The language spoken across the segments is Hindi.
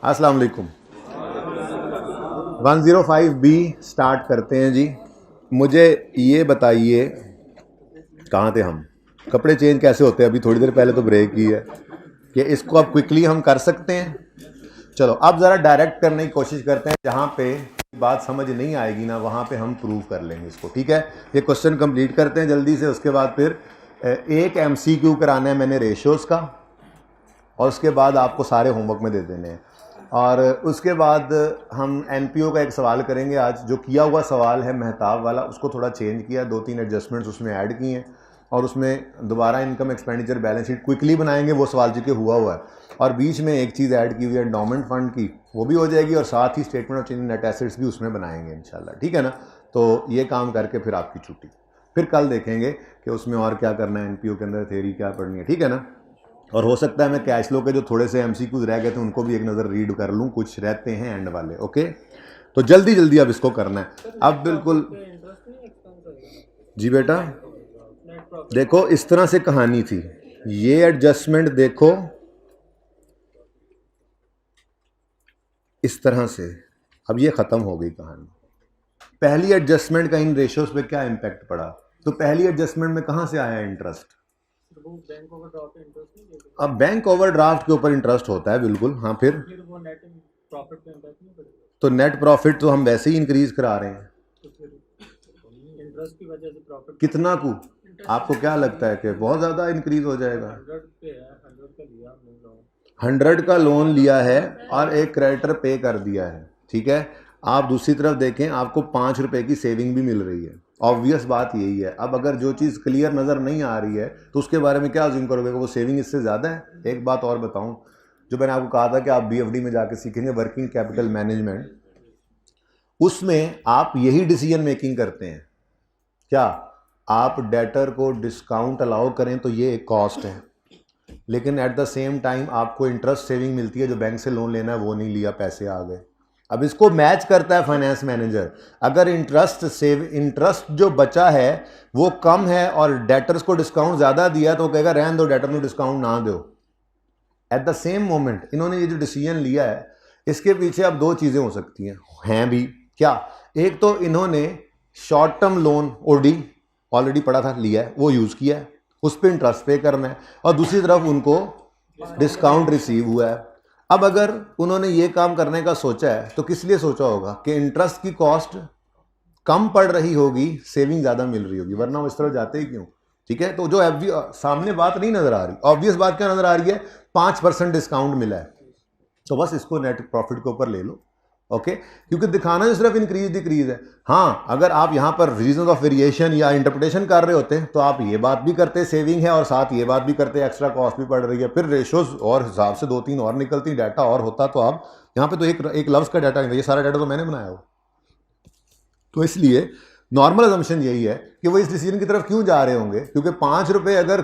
अस्सलाम वालेकुम। 105B स्टार्ट करते हैं जी। मुझे ये बताइए कहाँ थे हम, कपड़े चेंज कैसे होते हैं? अभी थोड़ी देर पहले तो ब्रेक ही है कि इसको अब क्विकली हम कर सकते हैं। चलो अब ज़रा डायरेक्ट करने की कोशिश करते हैं, जहाँ पे बात समझ नहीं आएगी ना वहाँ पे हम प्रूव कर लेंगे इसको। ठीक है, ये क्वेश्चन कंप्लीट करते हैं जल्दी से, उसके बाद फिर एक MCQ कराना है मैंने रेशियोज़ का, और उसके बाद आपको सारे होमवर्क में दे देने हैं। और उसके बाद हम NPO का एक सवाल करेंगे आज। जो किया हुआ सवाल है मेहताब वाला, उसको थोड़ा चेंज किया, 2-3 एडजस्टमेंट्स उसमें ऐड किए हैं, और उसमें दोबारा income expenditure balance sheet quickly बनाएंगे, वो सवाल जी के हुआ है। और बीच में एक चीज़ ऐड की हुई है एंडोमेंट फंड की, वो भी हो जाएगी, और साथ ही statement of change in net assets भी उसमें बनाएंगे इंशाल्लाह। ठीक है ना? तो ये काम करके फिर आपकी छुट्टी, फिर कल देखेंगे कि उसमें और क्या करना है, NPO के अंदर थ्योरी क्या पढ़नी है। ठीक है ना? और हो सकता है मैं कैश फ्लो के जो थोड़े से MCQs रह गए थे उनको भी एक नज़र रीड कर लूँ, कुछ रहते हैं एंड वाले। ओके, तो जल्दी जल्दी अब इसको करना है। अब बिल्कुल जी बेटा, देखो इस तरह से कहानी थी, ये एडजस्टमेंट देखो इस तरह से, अब ये ख़त्म हो गई कहानी। पहली एडजस्टमेंट का इन रेशियोज पे क्या इम्पैक्ट पड़ा? तो पहली एडजस्टमेंट में कहाँ से आया इंटरेस्ट? अब बैंक ओवरड्राफ्ट के ऊपर इंटरेस्ट होता है, बिल्कुल। हाँ, फिर वो नेट प्रॉफिट पे इंटरेस्ट नहीं पड़ेगा? तो नेट प्रॉफिट तो हम वैसे ही इंक्रीज करा रहे हैं, तो फिर इंटरेस्ट की वजह से प्रॉफिट कितना को आपको क्या लगता है कि बहुत ज़्यादा इंक्रीज हो जाएगा? 100 का लोन लिया है और एक क्रेडिटर पे कर दिया है। ठीक है, आप दूसरी तरफ देखें, आपको 5 रुपए की सेविंग भी मिल रही है। ऑब्वियस बात यही है। अब अगर जो चीज़ क्लियर नज़र नहीं आ रही है तो उसके बारे में क्या अज्यूम करोगे कि वो सेविंग इससे ज़्यादा है? एक बात और बताऊं, जो मैंने आपको कहा था कि आप BFD में जाके सीखेंगे वर्किंग कैपिटल मैनेजमेंट, उसमें आप यही डिसीजन मेकिंग करते हैं। क्या आप डेटर को डिस्काउंट अलाउ करें तो ये एक कॉस्ट है, लेकिन एट द सेम टाइम आपको इंटरेस्ट सेविंग मिलती है, जो बैंक से लोन लेना है वो नहीं लिया, पैसे आ गए। अब इसको मैच करता है फाइनेंस मैनेजर। अगर इंटरेस्ट जो बचा है वो कम है और डेटर्स को डिस्काउंट ज़्यादा दिया तो कहेगा रहने दो, डेटर को डिस्काउंट ना दो। एट द सेम मोमेंट इन्होंने ये जो डिसीजन लिया है, इसके पीछे अब दो चीज़ें हो सकती हैं भी। क्या? एक तो इन्होंने short term loan OD already पड़ा था, लिया है, वो यूज़ किया है, उस पर इंटरेस्ट पे करना है, और दूसरी तरफ उनको डिस्काउंट रिसीव हुआ है। अब अगर उन्होंने ये काम करने का सोचा है तो किस लिए सोचा होगा कि इंटरेस्ट की कॉस्ट कम पड़ रही होगी, सेविंग ज़्यादा मिल रही होगी, वरना वो इस तरह जाते ही क्यों? ठीक है, तो जो सामने बात नहीं नज़र आ रही, ऑब्वियस बात क्या नज़र आ रही है? 5% डिस्काउंट मिला है, तो बस इसको नेट प्रॉफिट के ऊपर ले लो। ओके, क्योंकि दिखाना जो सिर्फ इंक्रीज डिक्रीज है। हाँ, अगर आप यहाँ पर रीजन ऑफ वेरिएशन या इंटरप्रिटेशन कर रहे होते तो आप ये बात भी करते सेविंग है, और साथ ये बात भी करते एक्स्ट्रा कॉस्ट भी पड़ रही है, फिर रेशोज और हिसाब से 2-3 और निकलती, डाटा और होता। तो आप यहाँ पे तो एक लफ्ज़ का डाटा नहीं, ये सारा डाटा तो मैंने बनाया हो। तो इसलिए नॉर्मल अजम्पशन यही है कि वो इस डिसीजन की तरफ क्यों जा रहे होंगे, क्योंकि 5 रुपये अगर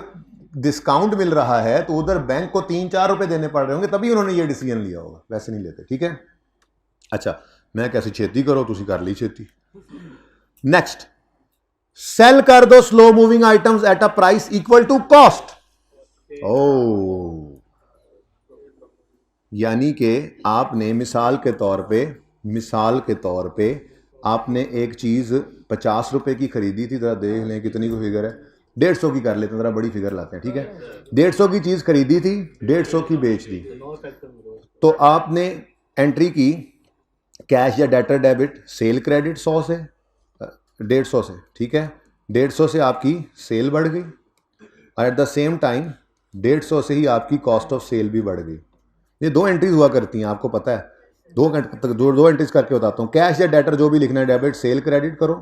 डिस्काउंट मिल रहा है तो उधर बैंक को 3-4 रुपये देने पड़ रहे होंगे, तभी उन्होंने ये डिसीजन लिया होगा, वैसे नहीं लेते। ठीक है, अच्छा मैं कैसी छेती करो, तुसी कर ली छेती। नेक्स्ट, सेल कर दो slow moving items at a price equal to cost. ओ, यानी कि आपने मिसाल के तौर पे आपने एक चीज़ 50 रुपए की खरीदी थी, जरा देख लें कितनी को फिगर है, 150 की कर लेते हैं, जरा बड़ी फिगर लाते हैं। ठीक है, 150 की चीज़ खरीदी थी, 150 की बेच दी, तो आपने एंट्री की कैश या डेटर डेबिट, सेल क्रेडिट 100 से 150 से। ठीक है, 150 से आपकी सेल बढ़ गई, और एट द सेम टाइम 150 से ही आपकी कॉस्ट ऑफ सेल भी बढ़ गई। ये दो एंट्रीज हुआ करती हैं, आपको पता है। दो एंट्रीज करके बताता हूँ, कैश या डेटर जो भी लिखना है, डेबिट सेल क्रेडिट करो।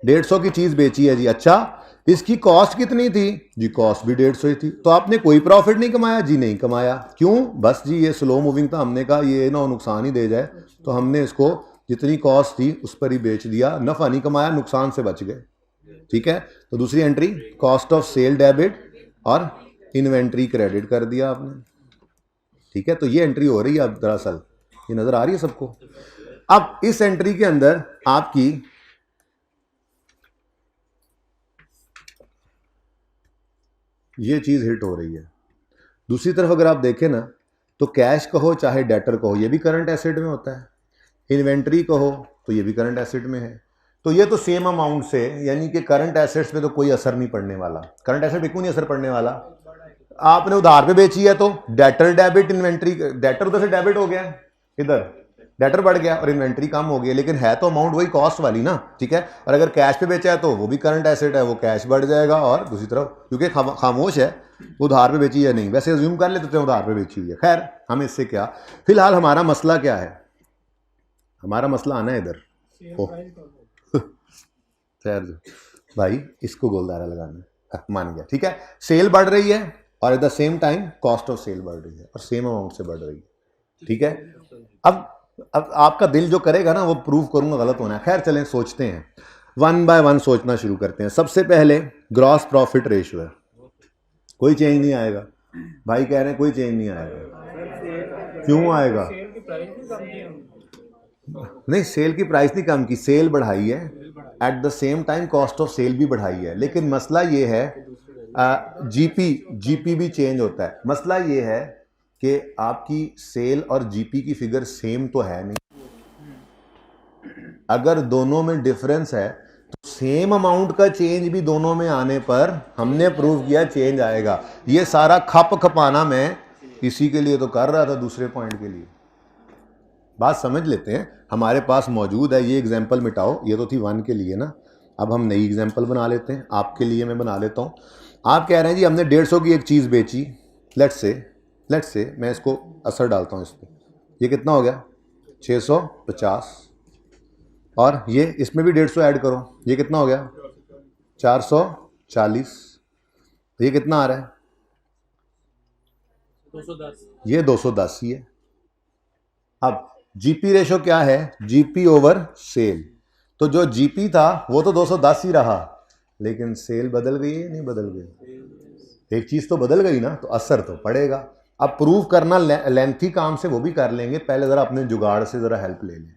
150 की चीज़ बेची है जी, अच्छा इसकी कॉस्ट कितनी थी जी? कॉस्ट भी 150 ही थी, तो आपने कोई प्रॉफिट नहीं कमाया जी? नहीं कमाया। क्यों? बस जी ये स्लो मूविंग था, हमने कहा ये ना नुकसान ही दे जाए, तो हमने इसको जितनी कॉस्ट थी उस पर ही बेच दिया, नफ़ा नहीं कमाया, नुकसान से बच गए। ठीक है, तो दूसरी entry cost of sale debit और इन्वेंट्री क्रेडिट कर दिया आपने। ठीक है, तो ये एंट्री हो रही है अब, दरअसल ये नज़र आ रही है सबको। अब इस एंट्री के अंदर आपकी ये चीज़ हिट हो रही है। दूसरी तरफ अगर आप देखें ना, तो कैश कहो चाहे डेटर कहो ये भी करंट एसेट में होता है, इन्वेंट्री कहो तो ये भी करंट एसेट में है। तो ये तो सेम अमाउंट से, यानी कि करंट एसेट्स पे तो कोई असर नहीं पड़ने वाला। करंट एसेट पे क्यों नहीं असर पड़ने वाला? आपने उधार पे बेची है तो डेटर डेबिट, इन्वेंट्री डेटर उधर से डेबिट हो गया, इधर डेटर बढ़ गया और इन्वेंट्री कम हो गई, लेकिन है तो अमाउंट वही कॉस्ट वाली ना, ठीक है। और अगर कैश पे बेचा है तो वो भी करंट एसेट है, वो कैश बढ़ जाएगा। और दूसरी तरफ क्योंकि खामोश है, उधार पे बेची है नहीं, वैसे अज्यूम कर लेते थे उधार पे बेची हुई है। खैर हमें इससे क्या, फिलहाल हमारा मसला क्या है, हमारा मसला आना है इधर। खैर भाई इसको गोलदारा लगाना है, मान गया, ठीक है। सेल बढ़ रही है और at the same time cost of sale बढ़ रही है और सेम अमाउंट से बढ़ रही है, ठीक है। अब आपका दिल जो करेगा ना वो प्रूव करूंगा गलत होना है। खैर चलें सोचते हैं, वन बाय वन सोचना शुरू करते हैं। सबसे पहले ग्रॉस प्रॉफिट रेशियो है, कोई चेंज नहीं आएगा। भाई कह रहे हैं कोई चेंज नहीं आएगा, क्यों आएगा? नहीं, सेल की प्राइस नहीं कम की, सेल बढ़ाई है, at the same time cost of sale भी बढ़ाई है। लेकिन मसला ये है जीपी भी चेंज होता है। मसला ये है कि आपकी सेल और जीपी की फिगर सेम तो है नहीं। अगर दोनों में डिफरेंस है तो सेम अमाउंट का चेंज भी दोनों में आने पर हमने प्रूव किया चेंज आएगा। ये सारा खपाना मैं इसी के लिए तो कर रहा था, दूसरे पॉइंट के लिए। बात समझ लेते हैं, हमारे पास मौजूद है। ये एग्जाम्पल मिटाओ, ये तो थी 1 के लिए ना, अब हम नई एग्जाम्पल बना लेते हैं। आपके लिए मैं बना लेता हूँ। आप कह रहे हैं जी हमने 150 की एक चीज़ बेची, लेट्स से मैं इसको असर डालता हूँ इस पर, ये कितना हो गया 650, और ये इसमें भी 150 ऐड करो, ये कितना हो गया 440, ये कितना आ रहा है 210, ये 210 ही है। अब जीपी रेशो क्या है, जीपी ओवर सेल। तो जो जीपी था वो तो 210 ही रहा, लेकिन सेल बदल गई है नहीं बदल गई? एक चीज़ तो बदल गई ना, तो असर तो पड़ेगा। अब प्रूव करना लेंथी काम से वो भी कर लेंगे, पहले ज़रा अपने जुगाड़ से ज़रा हेल्प ले लें।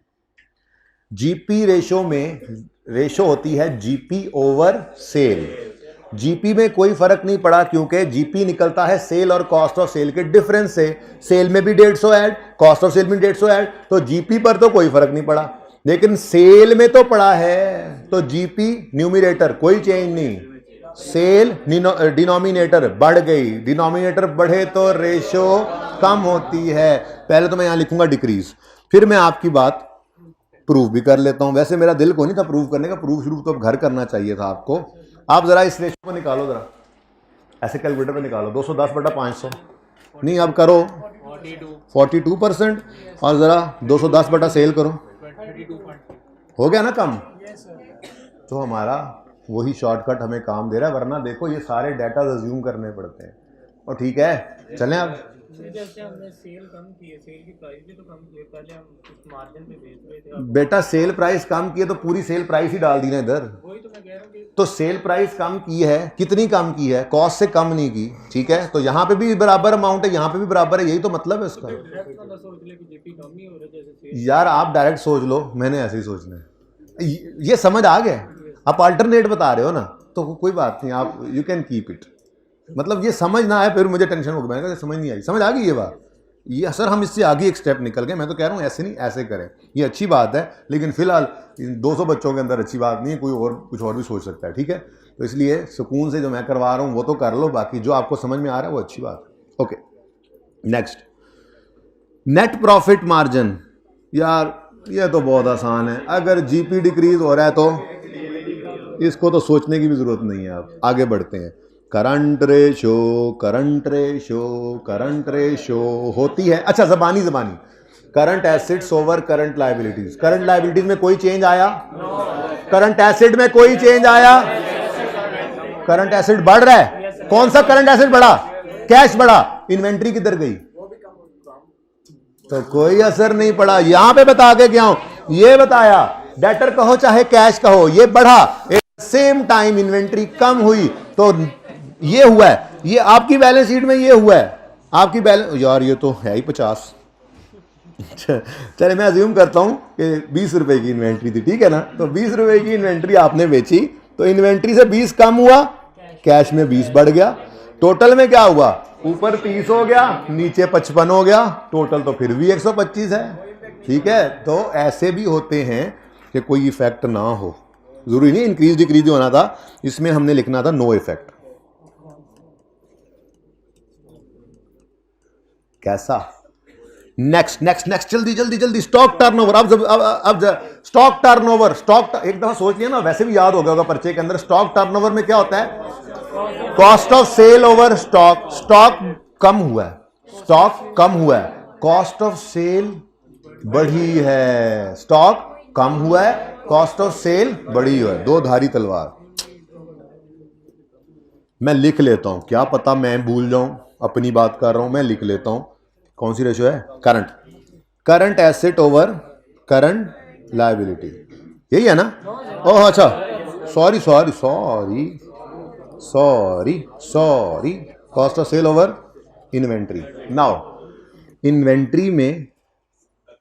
जीपी रेशो में रेशो होती है जीपी ओवर सेल। जीपी में कोई फर्क नहीं पड़ा क्योंकि जीपी निकलता है सेल और कॉस्ट ऑफ सेल के डिफरेंस से। सेल में भी 150 ऐड, कॉस्ट ऑफ सेल में 150 ऐड, तो जीपी पर तो कोई फर्क नहीं पड़ा, लेकिन सेल में तो पड़ा है। तो जीपी न्यूमरेटर कोई चेंज नहीं, सेल डिनोमिनेटर बढ़ गई, डिनोमिनेटर बढ़े तो रेशो कम होती है। पहले तो मैं यहां लिखूंगा डिक्रीज, फिर मैं आपकी बात प्रूव भी कर लेता हूं। वैसे मेरा दिल को नहीं था प्रूव करने का, प्रूव शुरू तो अब घर करना चाहिए था आपको। आप जरा इस रेशो को निकालो, जरा ऐसे कैलकुलेटर पे निकालो, 210/500 नहीं, अब करो 42% और जरा 210 सेल करो, हो गया ना कम। तो हमारा वही शॉर्टकट हमें काम दे रहा है, वरना देखो ये सारे डाटा अज्यूम करने पड़ते हैं। और ठीक है चलें अब। जैसे हमने सेल कम की है, सेल की प्राइस भी तो कम की है, पहले हम कुछ मार्जिन पे बेच रहे थे। बेटा सेल प्राइस कम की है तो पूरी सेल प्राइस ही डाल दी ना इधर। वही तो मैं कह रहा हूँ कि तो सेल प्राइस कम की है, कितनी कम की है, कॉस्ट से कम नहीं की, ठीक है। तो यहाँ पे भी बराबर अमाउंट है, यहाँ पे भी बराबर है, यही तो मतलब है इसका। डायरेक्ट ना सोच ले कि जीपी कम नहीं हो रहा जैसे सेल। यार आप डायरेक्ट सोच लो, मैंने ऐसे ही सोचना है। ये समझ आ गया, आप अल्टरनेट बता रहे हो ना, तो कोई बात नहीं, आप यू कैन कीप इट। मतलब ये समझ ना आए फिर मुझे टेंशन हो गया, मैंने समझ नहीं आई, समझ आ गई ये बात। ये सर हम इससे आगे एक स्टेप निकल गए। मैं तो कह रहा हूँ ऐसे नहीं ऐसे करें, ये अच्छी बात है, लेकिन फिलहाल इन 200 बच्चों के अंदर अच्छी बात नहीं है, कोई और कुछ और भी सोच सकता है, ठीक है। तो इसलिए सुकून से जो मैं करवा रहा हूँ वो तो कर लो, बाकी जो आपको समझ में आ रहा है वो अच्छी बात है। Okay next, net profit margin. यार ये तो बहुत आसान है, अगर जीपी डिक्रीज हो रहा है तो इसको तो सोचने की भी जरूरत नहीं है। आप आगे बढ़ते हैं। Current ratio, current ratio, current ratio होती है, अच्छा जबानी current assets over current liabilities. Current liabilities में कोई चेंज आया? करंट एसेट में कोई चेंज आया? करंट एसेट बढ़ रहा है। कौन सा करंट एसेट बढ़ा? कैश बढ़ा। इन्वेंट्री किधर गई? तो कोई असर नहीं पड़ा। यहां पे बता के क्या हूं, ये बताया डेटर कहो चाहे कैश कहो, ये बढ़ा, सेम टाइम इन्वेंट्री कम हुई, तो ये हुआ है। ये आपकी बैलेंस शीट में ये हुआ है, आपकी बैलेंस, यार ये तो है ही 50। चले मैं अज्यूम करता हूं कि 20 रुपए की इन्वेंट्री थी, ठीक है ना। तो 20 रुपए की इन्वेंट्री आपने बेची, तो इन्वेंट्री से 20 कम हुआ, कैश में 20 बढ़ गया। टोटल में क्या हुआ, ऊपर 30 हो गया, नीचे 55 हो गया, टोटल तो फिर भी 125 है। ठीक है, तो ऐसे भी होते हैं कि कोई इफेक्ट ना हो, जरूरी नहीं इंक्रीज डिक्रीज होना था, इसमें हमने लिखना था नो इफेक्ट। कैसा? नेक्स्ट नेक्स्ट नेक्स्ट, जल्दी जल्दी जल्दी। Stock turnover. अब स्टॉक टर्नओवर, एक दफा सोच लिया ना, वैसे भी याद हो गया होगा पर्चे के अंदर। स्टॉक टर्नओवर में क्या होता है? Cost of sale over stock. Stock कम हुआ है, स्टॉक कम हुआ है, कॉस्ट ऑफ सेल बढ़ी है। स्टॉक कम हुआ है, कॉस्ट ऑफ सेल बढ़ी हुआ है। दो धारी तलवार। मैं लिख लेता हूं, क्या पता मैं भूल जाऊं, अपनी बात कर रहा हूं, मैं लिख लेता हूं। कौन सी रेशो है? Current. Current asset over current liability, यही है ना? ओह अच्छा, sorry sorry sorry sorry sorry, cost of sale over inventory. Now inventory में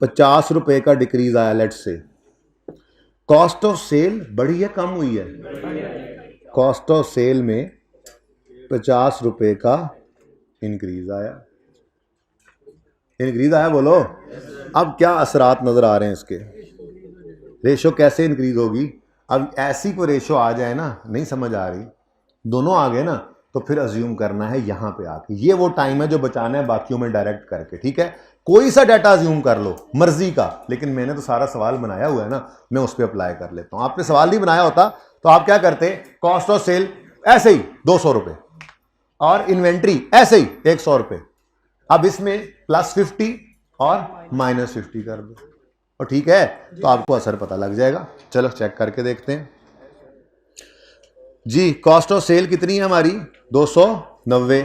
50 रुपए का डिक्रीज आया, let's say. Cost of cell बढ़ी है कम हुई है? कॉस्ट ऑफ सेल में 50 रुपए का इंक्रीज आया। इंक्रीज आया, बोलो। अब क्या असरात नजर आ रहे हैं इसके? रेशो कैसे इंक्रीज होगी? अब ऐसी कोई रेशो आ जाए ना, नहीं समझ आ रही, दोनों आ गए ना, तो फिर अज्यूम करना है यहां पे आके। ये वो टाइम है जो बचाना है बाकियों में डायरेक्ट करके। ठीक है, कोई सा डाटा अज्यूम कर लो मर्जी का, लेकिन मैंने तो सारा सवाल बनाया हुआ है ना, मैं उस पर अप्लाई कर लेता हूं। आपने सवाल नहीं बनाया होता तो आप क्या करते? कॉस्ट ऑफ सेल ऐसे ही 200 रुपए और इन्वेंट्री ऐसे ही 100 रुपए। अब इसमें +50 और -50 कर दो, और ठीक है, तो आपको असर पता लग जाएगा। चलो चेक करके देखते हैं जी। कॉस्ट ऑफ सेल कितनी है हमारी? 290।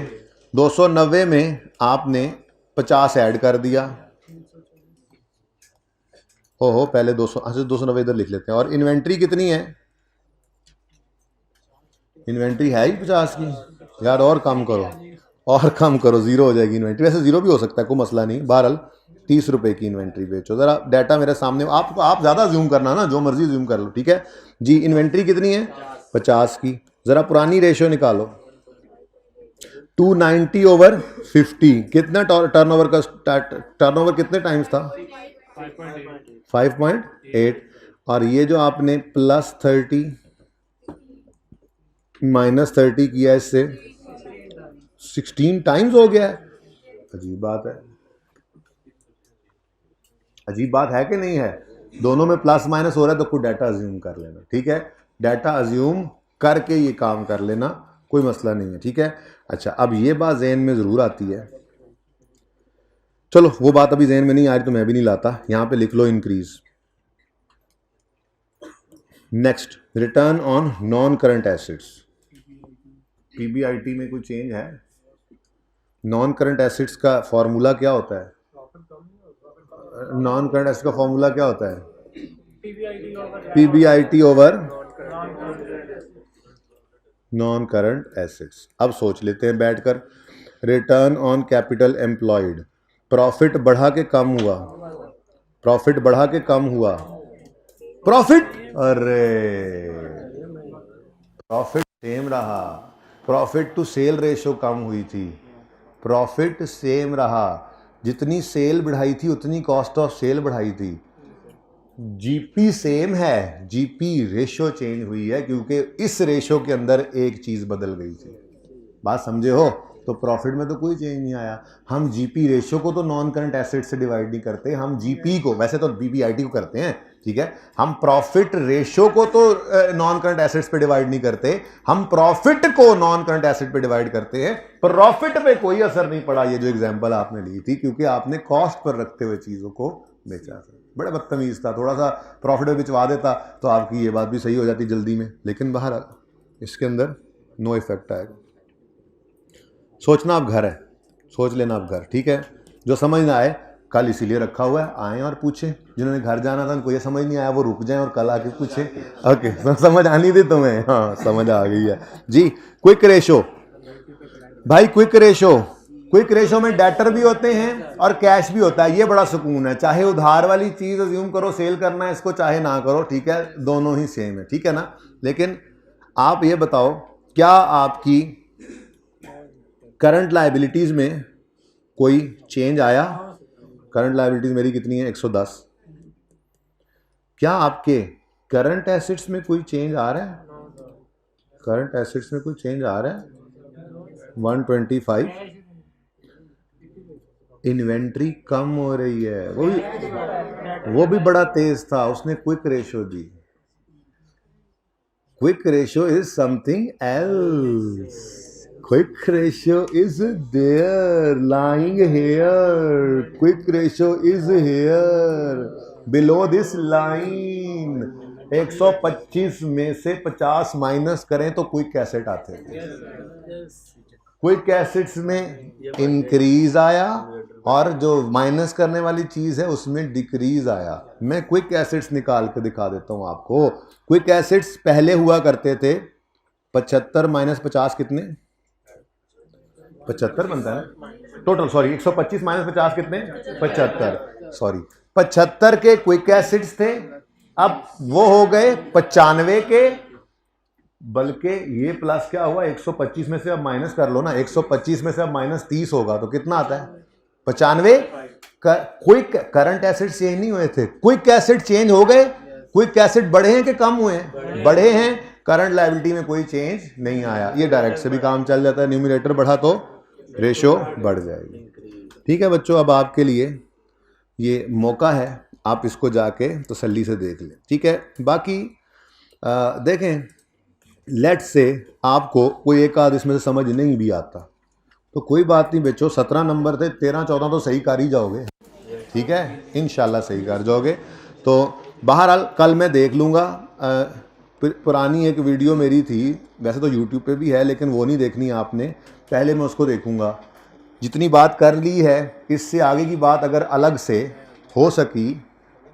290 में आपने 50 ऐड कर दिया। ओहो, पहले 200, अच्छा 290 इधर लिख लेते हैं। और इन्वेंट्री कितनी है? इन्वेंट्री है ही 50 की यार, और कम करो, और कम करो, जीरो हो जाएगी इन्वेंट्री। वैसे जीरो भी हो सकता है, कोई मसला नहीं। बहरहाल 30 रुपए की इन्वेंट्री बेचो। जरा डाटा मेरे सामने, आपको आप ज्यादा जूम करना ना, जो मर्जी जूम कर लो। ठीक है जी, इन्वेंट्री कितनी है? 50 की। जरा पुरानी रेशियो निकालो। 290 ओवर 50 कितना टर्नओवर का? टर्नओवर कितने टाइम्स था? 5.8। और ये जो आपने +30 -30 किया, इससे 16 टाइम्स हो गया है। अजीब बात है, अजीब बात है कि नहीं है? दोनों में प्लस माइनस हो रहा है, तो कुछ डाटा अज्यूम कर लेना। ठीक है, डाटा अज्यूम करके ये काम कर लेना, कोई मसला नहीं है। ठीक है, अच्छा अब ये बात जहन में जरूर आती है, चलो वो बात अभी जहन में नहीं आ रही तो मैं भी नहीं लाता, यहां पे लिख लो increase. Next, return on non current assets. PBIT में कोई चेंज है? नॉन करंट एसेट्स का फॉर्मूला क्या होता है? नॉन करंट एसेट्स का फॉर्मूला क्या होता है? PBIT over non current assets. अब सोच लेते हैं बैठकर। Return on capital employed, profit बढ़ा के कम हुआ, प्रॉफिट बढ़ा के कम हुआ, प्रॉफिट, अरे प्रॉफिट सेम रहा, प्रॉफिट टू सेल रेशो कम हुई थी, प्रॉफिट सेम रहा, जितनी सेल बढ़ाई थी उतनी कॉस्ट ऑफ सेल बढ़ाई थी। जीपी सेम है, जीपी रेशो चेंज हुई है क्योंकि इस रेशो के अंदर एक चीज बदल गई थी। बात समझे हो? तो प्रॉफिट में तो कोई चेंज नहीं आया। हम जीपी रेशो को तो नॉन करंट एसेट से डिवाइड नहीं करते, हम जीपी को, वैसे तो बीबीआईटी को करते हैं, ठीक है, हम प्रॉफिट रेशो को तो नॉन करंट एसेट्स पे डिवाइड नहीं करते, हम प्रॉफिट को नॉन करंट एसेट पे डिवाइड करते हैं। प्रॉफिट पे कोई असर नहीं पड़ा, ये जो एग्जांपल आपने ली थी, क्योंकि आपने कॉस्ट पर रखते हुए चीजों को बेचा। बड़ा बदतमीज था, थोड़ा सा प्रॉफिट में बिचवा देता तो आपकी ये बात भी सही हो जाती जल्दी में, लेकिन बाहर इसके अंदर नो इफेक्ट आएगा। सोचना अब घर है, सोच लेना अब घर, ठीक है। जो समझ ना आए, कल इसीलिए रखा हुआ है, आए और पूछें। जिन्होंने घर जाना था उनको ये समझ नहीं आया, वो रुक जाएं और कल आके पूछें। ओके, समझ आनी थी तुम्हें? हाँ समझ आ गई है जी। क्विक रेशो भाई, क्विक रेशो, क्विक रेशो में डेटर भी होते हैं और कैश भी होता है, ये बड़ा सुकून है। चाहे उधार वाली चीज अज्यूम करो, सेल करना है इसको, चाहे ना करो, ठीक है, दोनों ही सेम है, ठीक है ना। लेकिन आप ये बताओ, क्या आपकी करंट लायबिलिटीज़ में कोई चेंज आया? करंट लायबिलिटीज़ मेरी कितनी है? 110। क्या आपके करंट एसेट्स में कोई चेंज आ रहा है? करंट एसेट्स में कोई चेंज आ रहा है? 125। इन्वेंट्री कम हो रही है, वो भी बड़ा तेज था, उसने क्विक रेशो दी। Quick ratio is something else. Quick ratio is there, lying here. Quick ratio is here, below this line. 125 में से 50 माइनस करें तो क्विक एसेट आते हैं। क्विक एसेट्स में इंक्रीज आया और जो माइनस करने वाली चीज है उसमें डिक्रीज आया। मैं क्विक एसेट्स निकाल के दिखा देता हूं आपको। क्विक एसेट्स पहले हुआ करते थे 75 माइनस 50 कितने? 75 बनता है टोटल, सॉरी 125 माइनस 50 कितने? 75, सॉरी 75 के क्विक एसिड्स थे, अब वो हो गए 95 के। बल्कि ये प्लस क्या हुआ, 125 में से अब माइनस कर लो ना, 125 में से अब माइनस 30 होगा तो कितना आता है? 95। क्विक करंट एसिड चेंज नहीं हुए थे, क्विक एसिड चेंज हो गए। क्विक एसिड बढ़े हैं कि कम हुए हैं? बढ़े हैं। करंट लायबिलिटी में कोई चेंज नहीं आया। ये डायरेक्ट से भी काम चल जाता है, न्यूमरेटर बढ़ा तो रेशो बढ़ जाएगी। ठीक है बच्चों, अब आपके लिए ये मौका है, आप इसको जाके तसल्ली से देख लें। ठीक है, बाकी देखें, लेट से आपको कोई एक आध इसमें से समझ नहीं भी आता तो कोई बात नहीं बच्चों, 17 नंबर थे, 13-14 तो सही कर ही जाओगे। ठीक है, इंशाल्लाह सही कर जाओगे। तो बहरहाल कल मैं देख लूँगा। पुरानी एक वीडियो मेरी थी, वैसे तो यूट्यूब पे भी है लेकिन वो नहीं देखनी आपने, पहले मैं उसको देखूँगा। जितनी बात कर ली है, इससे आगे की बात अगर अलग से हो सकी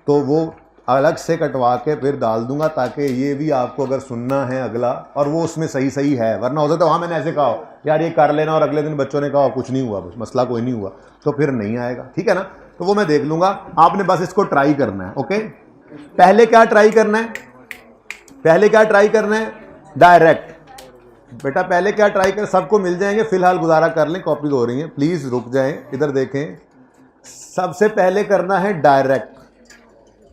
तो वो अलग से कटवा के फिर डाल दूंगा, ताकि ये भी आपको अगर सुनना है अगला और वो उसमें सही सही है। वरना हो सकता है वहाँ मैंने ऐसे कहा यार ये कर लेना और अगले दिन बच्चों ने कहा कुछ नहीं हुआ, बस मसला कोई नहीं हुआ, तो फिर नहीं आएगा। ठीक है ना, तो वो मैं देख लूँगा। आपने बस इसको ट्राई करना है। ओके, पहले क्या ट्राई करना है? पहले क्या ट्राई करना है? डायरेक्ट। बेटा पहले क्या ट्राई कर, सबको मिल जाएंगे, फिलहाल गुजारा कर लें, कॉपीज हो रही हैं, प्लीज़ रुक जाएं, इधर देखें। सबसे पहले करना है डायरेक्ट।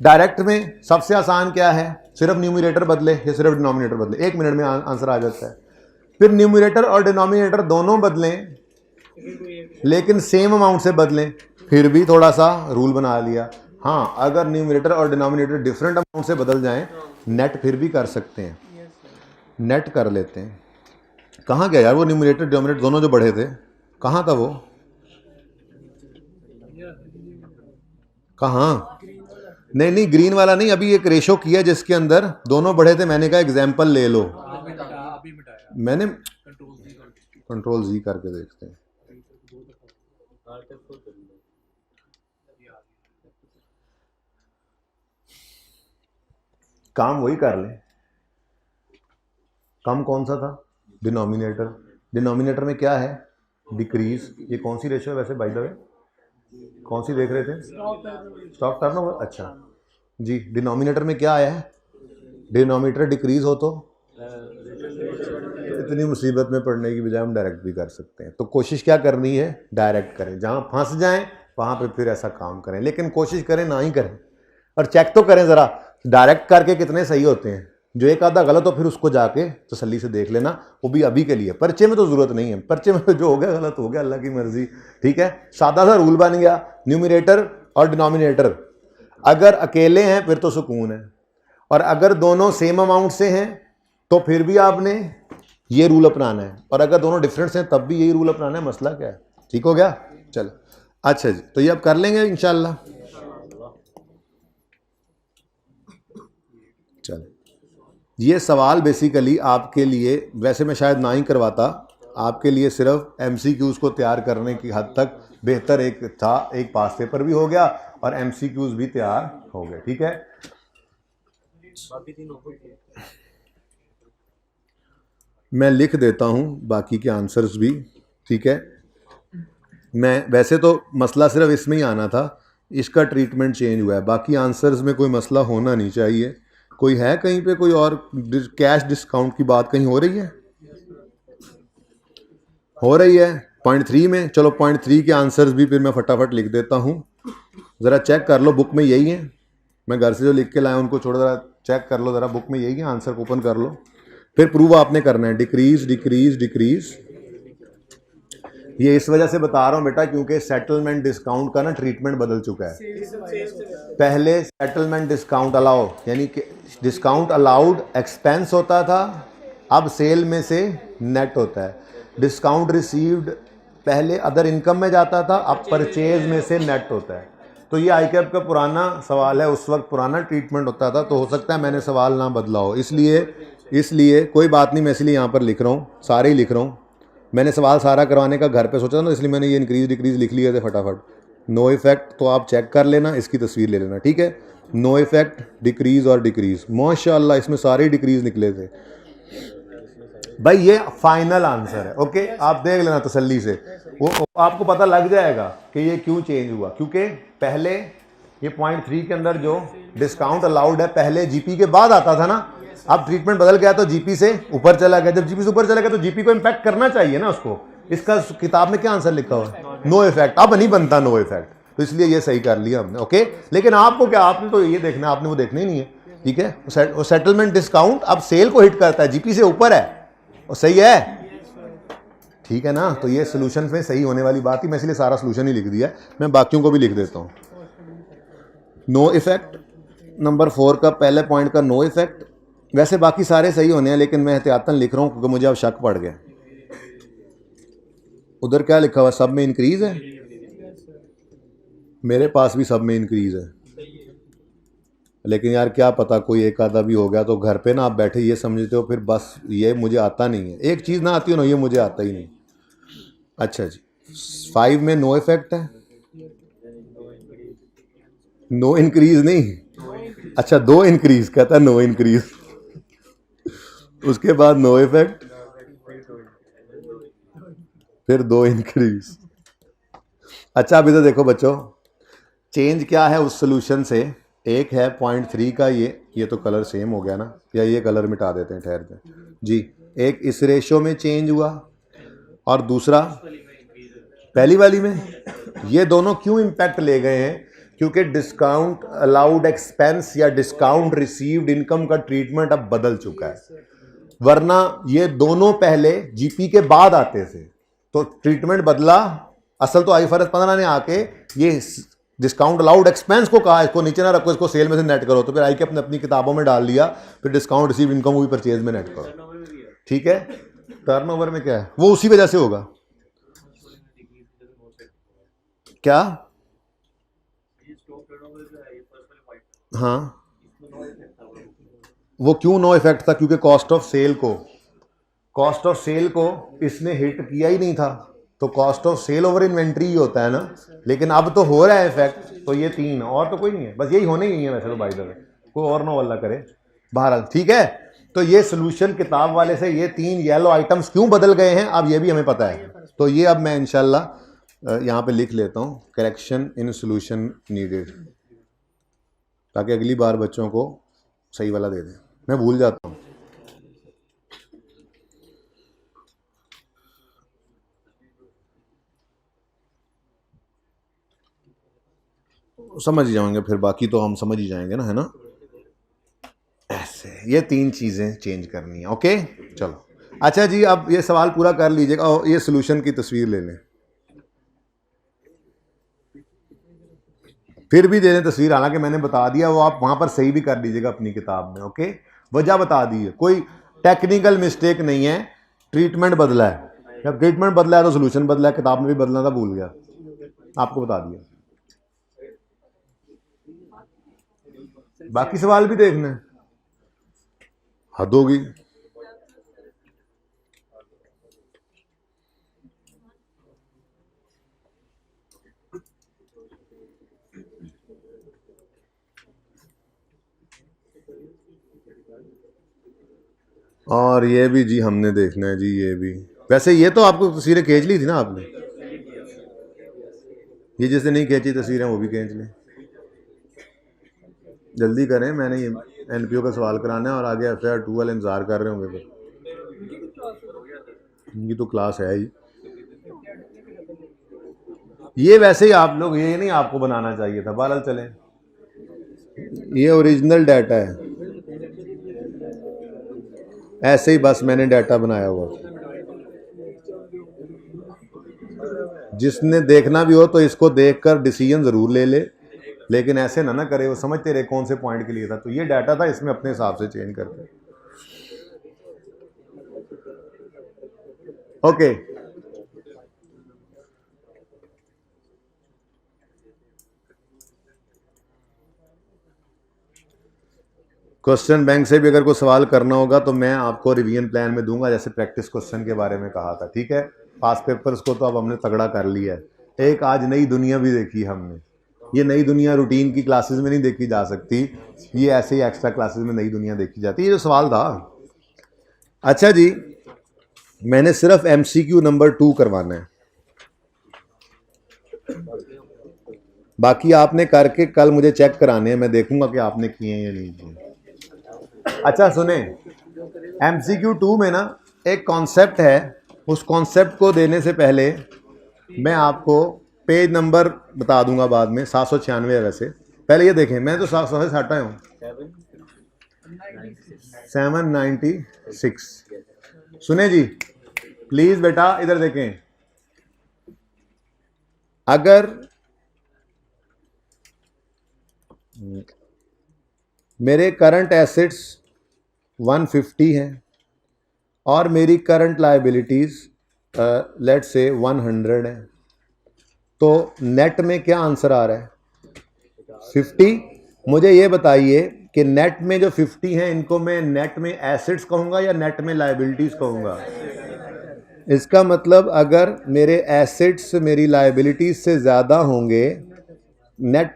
डायरेक्ट में सबसे आसान क्या है? सिर्फ न्यूमरेटर बदले या सिर्फ डिनोमिनेटर बदले, 1 मिनट में आंसर आ जाता है। फिर न्यूमरेटर और डिनोमिनेटर दोनों बदलें, लेकिन सेम अमाउंट से बदलें, फिर भी थोड़ा सा रूल बना लिया। हाँ, अगर न्यूमरेटर और डिनोमिनेटर डिफरेंट अमाउंट से बदल जाएं, नेट फिर भी कर सकते हैं, नेट कर लेते हैं। कहाँ गया यार वो न्यूमरेटर डिनोमिनेटर दोनों जो बढ़े थे, कहाँ था वो? कहाँ? नहीं, ग्रीन वाला नहीं, अभी एक रेशो किया जिसके अंदर दोनों बढ़े थे, मैंने कहा एग्जाम्पल ले लो। मैंने कंट्रोल जी करके देखते हैं। काम वही कर लें। कम कौन सा था? डिनोमिनेटर। डिनोमिनेटर में क्या है? डिक्रीज। ये कौन सी रेशो है वैसे बाय द वे? कौन सी देख रहे थे? Stock turnover. अच्छा जी, डिनोमिनेटर में क्या आया है? डिनोमिनेटर डिक्रीज हो तो इतनी मुसीबत में पड़ने की बजाय हम डायरेक्ट भी कर सकते हैं। तो कोशिश क्या करनी है? डायरेक्ट करें। जहाँ फंस जाएं वहाँ पे फिर ऐसा काम करें, लेकिन कोशिश करें ना ही करें। और चेक तो करें ज़रा, डायरेक्ट करके कितने सही होते हैं। जो एक आधा गलत हो फिर उसको जाके तसल्ली से देख लेना, वो भी अभी के लिए। पर्चे में तो ज़रूरत नहीं है, पर्चे में जो हो गया गलत हो गया, अल्लाह की मर्जी। ठीक है, सादा सा रूल बन गया। न्यूमरेटर और डिनोमिनेटर अगर अकेले हैं फिर तो सुकून है, और अगर दोनों सेम अमाउंट से हैं तो फिर भी आपने ये रूल अपनाना है, और अगर दोनों डिफरेंस हैं तब भी यही रूल अपनाना है। मसला क्या है? ठीक हो गया? चलो अच्छा जी, तो ये अब कर लेंगे इंशाल्लाह। चलो, ये सवाल बेसिकली आपके लिए, वैसे मैं शायद ना ही करवाता, आपके लिए सिर्फ MCQs को तैयार करने की हद तक बेहतर एक था। एक पास पेपर भी हो गया और MCQs भी तैयार हो गए। ठीक है, मैं लिख देता हूँ बाकी के आंसर्स भी। ठीक है, मैं वैसे तो मसला सिर्फ इसमें ही आना था, इसका ट्रीटमेंट चेंज हुआ है, बाकी आंसर्स में कोई मसला होना नहीं चाहिए। कोई है कहीं पे कोई और कैश डिस्काउंट की बात कहीं हो रही है? हो रही है? 0.3 में, चलो 0.3 के आंसर्स भी फिर मैं फटाफट लिख देता हूँ, ज़रा चेक कर लो, बुक में यही है, मैं घर से जो लिख के लाया उनको छोड़ो, ज़रा चेक कर लो, ज़रा बुक में यही है, आंसर को ओपन कर लो, फिर प्रूव आपने करना है। डिक्रीज डिक्रीज डिक्रीज, ये इस वजह से बता रहा हूँ बेटा क्योंकि सेटलमेंट डिस्काउंट का ना ट्रीटमेंट बदल चुका है। पहले सेटलमेंट डिस्काउंट अलाउ यानी कि डिस्काउंट अलाउड एक्सपेंस होता था, अब सेल में से नेट होता है। डिस्काउंट रिसीव्ड पहले अदर इनकम में जाता था, अब परचेज में से नेट होता है। तो ये आईकैप का पुराना सवाल है, उस वक्त पुराना ट्रीटमेंट होता था, तो हो सकता है मैंने सवाल ना बदला हो, इसलिए कोई बात नहीं, मैं इसलिए यहाँ पर लिख रहा हूँ, सारे ही लिख रहा हूँ। मैंने सवाल सारा करवाने का घर पे सोचा था ना, इसलिए मैंने ये इंक्रीज डिक्रीज लिख लिया था फटाफट। नो इफेक्ट तो आप चेक कर लेना, इसकी तस्वीर ले लेना, ठीक है। नो इफेक्ट, डिक्रीज और डिक्रीज, माशाल्लाह इसमें सारे डिक्रीज निकले थे भाई। ये फाइनल आंसर है, ओके, आप देख लेना तसल्ली से, वो आपको पता लग जाएगा कि ये क्यों चेंज हुआ। क्योंकि पहले ये 0.3 के अंदर जो डिस्काउंट अलाउड है पहले जीपी के बाद आता था ना, अब ट्रीटमेंट बदल गया तो जीपी से ऊपर चला गया। जब जीपी से ऊपर चला गया तो जीपी को इम्पैक्ट करना चाहिए ना उसको। इसका किताब में क्या आंसर लिखा हुआ है? No effect. अब नहीं बनता नो इफेक्ट, तो इसलिए ये सही कर लिया हमने, ओके। लेकिन आपको क्या, आपने तो ये देखना, आपने वो देखना ही नहीं है, ठीक है। सेटलमेंट डिस्काउंट अब सेल को हिट करता है, जीपी से ऊपर है, और सही है, ठीक है ना। तो ये सोल्यूशन में सही होने वाली बात ही, मैं इसलिए सारा सोल्यूशन ही लिख दिया। मैं बाकियों को भी लिख देता हूँ। नो इफेक्ट, नंबर 4 का पहले पॉइंट का नो इफेक्ट। वैसे बाकी सारे सही होने हैं, लेकिन मैं एहतियातन लिख रहा हूँ क्योंकि मुझे अब शक पड़ गया। उधर क्या लिखा हुआ, सब में इंक्रीज है, मेरे पास भी सब में इंक्रीज है, लेकिन यार क्या पता कोई एक आधा भी हो गया तो घर पे ना आप बैठे ये समझते हो फिर बस ये मुझे आता नहीं है, एक चीज़ ना आती हो ना, ये मुझे आता ही नहीं। अच्छा जी, 5 में नो इफेक्ट है, नो इंक्रीज नहीं, अच्छा 2 इंक्रीज कहता है, नो इंक्रीज उसके बाद नो इफेक्ट, फिर 2 इंक्रीज। अच्छा अभी तो देखो बच्चों, चेंज क्या है उस सोल्यूशन से। एक है 0.3 का, ये तो कलर सेम हो गया ना, या ये कलर मिटा देते हैं, ठहर के जी। एक इस रेशो में चेंज हुआ और दूसरा पहली वाली में। ये दोनों क्यों इम्पैक्ट ले गए हैं? क्योंकि डिस्काउंट अलाउड एक्सपेंस या डिस्काउंट रिसीव्ड इनकम का ट्रीटमेंट अब बदल चुका है। वरना ये दोनों पहले जीपी के बाद आते थे, तो ट्रीटमेंट बदला। असल तो IFRS 15 ने आके ये डिस्काउंट अलाउड एक्सपेंस को कहा इसको नीचे ना रखो, इसको सेल में से नेट करो, तो फिर आई के अपनी किताबों में डाल लिया, फिर डिस्काउंट रिसीव इनकम को भी परचेज में नेट करो, ठीक है। टर्नओवर में क्या है, वो उसी वजह से होगा। क्या? हाँ, वो क्यों नो इफेक्ट था? क्योंकि कॉस्ट ऑफ सेल को इसने हिट किया ही नहीं था, तो cost of sale over inventory ही होता है ना। लेकिन अब तो हो रहा है इफेक्ट, तो ये 3 और तो कोई नहीं है, बस यही होने ही है वैसे तो बाय द वे, कोई और ना वल्ला करे बहरहाल, ठीक है। तो ये सोल्यूशन किताब वाले से ये 3 येलो आइटम्स क्यों बदल गए हैं अब ये भी हमें पता है। तो ये अब मैं इंशाल्लाह यहाँ पे लिख लेता हूँ, करेक्शन इन सोल्यूशन नीडेड, ताकि अगली बार बच्चों को सही वाला दे दें, मैं भूल जाता हूँ। समझ ही जाएंगे फिर, बाकी तो हम समझ ही जाएंगे ना, है ना। ऐसे ये 3 चीज़ें चेंज करनी है, ओके चलो। अच्छा जी, अब ये सवाल पूरा कर लीजिएगा और ये सोल्यूशन की तस्वीर ले लें, फिर भी दे दें तस्वीर, हालांकि मैंने बता दिया, वो आप वहाँ पर सही भी कर लीजिएगा अपनी किताब में, ओके। वजह बता दी है, कोई टेक्निकल मिस्टेक नहीं है, ट्रीटमेंट बदला है। जब ट्रीटमेंट बदला है तो सोल्यूशन बदला है, किताब में भी बदलना था, भूल गया, आपको बता दिया। बाकी सवाल भी देखना है, हद होगी। और ये भी जी हमने देखना है जी, ये भी। वैसे ये तो आपको तस्वीरें खींच ली थी ना आपने, ये जिसने नहीं खींची तस्वीरें वो भी खींच लें, जल्दी करें, मैंने ये NPO का सवाल कराना है और आगे FIR 2 वाले इंतजार कर रहे होंगे, फिर इनकी तो क्लास है ही। ये वैसे ही आप लोग, ये नहीं आपको बनाना चाहिए था, बहरहाल चले, ये ओरिजिनल डाटा है, ऐसे ही बस मैंने डाटा बनाया हुआ। जिसने देखना भी हो तो इसको देखकर डिसीजन ज़रूर ले ले, लेकिन ऐसे ना करे, वो समझते रहे कौन से पॉइंट के लिए था। तो ये डाटा था, इसमें अपने हिसाब से चेंज करते। ओके, क्वेश्चन बैंक से भी अगर कोई सवाल करना होगा तो मैं आपको रिवीजन प्लान में दूंगा, जैसे प्रैक्टिस क्वेश्चन के बारे में कहा था, ठीक है। पास पेपर्स को तो अब हमने तगड़ा कर लिया है। एक आज नई दुनिया भी देखी हमने। ये नई दुनिया रूटीन की क्लासेस में नहीं देखी जा सकती, ये ऐसे ही एक्स्ट्रा क्लासेस में नई दुनिया देखी जाती है। ये जो सवाल था, अच्छा जी, मैंने सिर्फ MCQ नंबर 2 करवाना है, बाकी आपने करके कल मुझे चेक कराने हैं, मैं देखूंगा कि आपने किए हैं या नहीं किए। अच्छा सुने, MCQ 2 में ना एक कॉन्सेप्ट है, उस कॉन्सेप्ट को देने से पहले मैं आपको पेज नंबर बता दूंगा बाद में। 796 है वैसे, पहले ये देखें, मैं तो 700 से हटा हूँ। 796। सुने जी, प्लीज बेटा इधर देखें, अगर मेरे करंट एसेट्स 150 हैं और मेरी करंट लायबिलिटीज लेट से 100 है, तो नेट में क्या आंसर आ रहा है? 50। मुझे ये बताइए कि नेट में जो 50 हैं, इनको मैं नेट में एसेट्स कहूँगा या नेट में लायबिलिटीज कहूँगा? इसका मतलब अगर मेरे एसेट्स मेरी लायबिलिटीज से ज़्यादा होंगे, नेट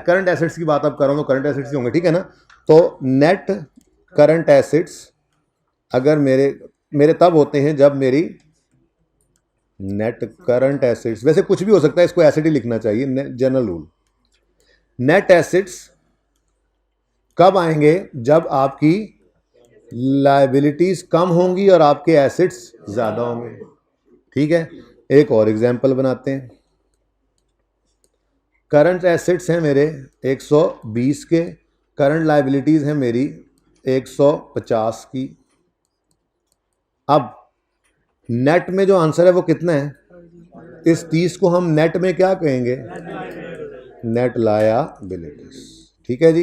करंट एसेट्स की बात अब कर रहा हूँ तो करंट एसेट्स ही होंगे, ठीक है ना। तो नेट करंट एसेट्स अगर मेरे तब होते हैं जब मेरी नेट करंट एसेट्स, वैसे कुछ भी हो सकता है, इसको एसेट ही लिखना चाहिए, जनरल रूल। नेट एसेट्स कब आएंगे? जब आपकी लायबिलिटीज कम होंगी और आपके एसेट्स ज़्यादा होंगे, ठीक है। एक और एग्जांपल बनाते हैं। करंट एसेट्स हैं मेरे 120 के, करंट लायबिलिटीज़ हैं मेरी 150 की। अब नेट में जो आंसर है वो कितना है? इस 30 को हम नेट में क्या कहेंगे? नेट लायबिलिटीज, ठीक है जी।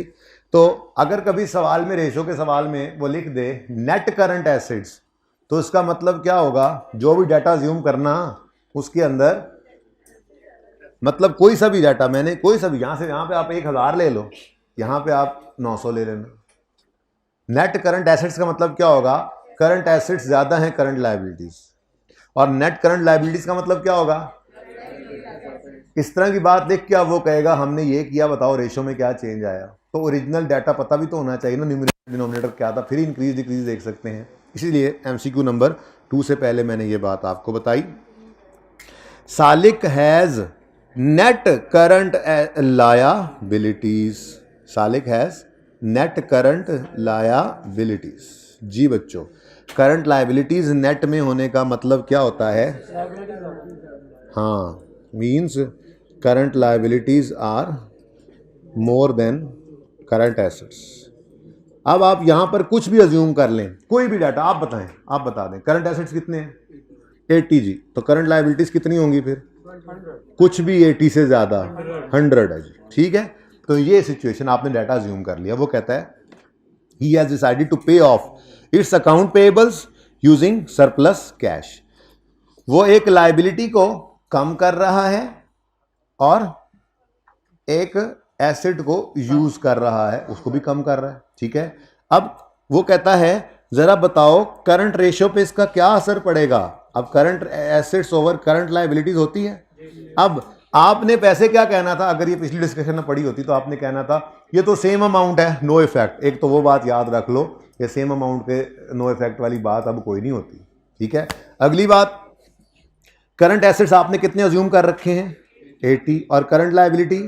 तो अगर कभी सवाल में, रेशो के सवाल में वो लिख दे नेट करंट एसेट्स, तो इसका मतलब क्या होगा? जो भी डाटा ज्यूम करना उसके अंदर, मतलब कोई सा भी डाटा, मैंने कोई सा भी, यहां से यहां पे आप 1000 ले लो, यहां पे आप 900 ले लेना। नेट करंट एसेट्स का मतलब क्या होगा? करंट एसेट्स ज्यादा हैं करंट लायबिलिटीज, और नेट करंट लायबिलिटीज का मतलब क्या होगा? इस तरह की बात देख के अब वो कहेगा हमने ये किया, बताओ रेशो में क्या चेंज आया। तो ओरिजिनल डाटा पता भी तो होना चाहिए ना, न्यूमरेटर डिनोमिनेटर क्या था, फिर इंक्रीज डिक्रीज देख सकते हैं। इसीलिए MCQ नंबर 2 से पहले मैंने ये बात आपको बताई। सालिक हैज नेट करंट लायबिलिटीज, सालिक हैज नेट करंट लायबिलिटीज। जी बच्चों, करंट लायबिलिटीज नेट में होने का मतलब क्या होता है? हाँ, means current liabilities are more than current assets. अब आप यहां पर कुछ भी अज्यूम कर लें, कोई भी डाटा आप बताएं, आप बता दें करंट एसेट्स कितने हैं? 80 जी, तो करंट लायबिलिटीज कितनी होंगी फिर? कुछ भी 80 से ज्यादा 100 है जी, ठीक है। तो ये सिचुएशन, आपने डाटा अज्यूम कर लिया। वो कहता है ही हैज डिसाइडेड टू पे of its account payables using surplus cash. वो एक लायबिलिटी को कम कर रहा है और एक एसेट को यूज कर रहा है, उसको भी कम कर रहा है, ठीक है। अब वो कहता है जरा बताओ करंट रेशियो पे इसका क्या असर पड़ेगा? अब current assets over current liabilities होती है। अब आपने पैसे क्या कहना था? अगर ये पिछली डिस्कशन में पड़ी होती तो आपने कहना था ये तो सेम अमाउंट है, नो इफेक्ट। एक तो वो बात याद रख लो, ये सेम अमाउंट के नो इफेक्ट वाली बात अब कोई नहीं होती, ठीक है। अगली बात, करंट एसेट्स आपने कितने अज्यूम कर रखे हैं? 80, और करंट लायबिलिटी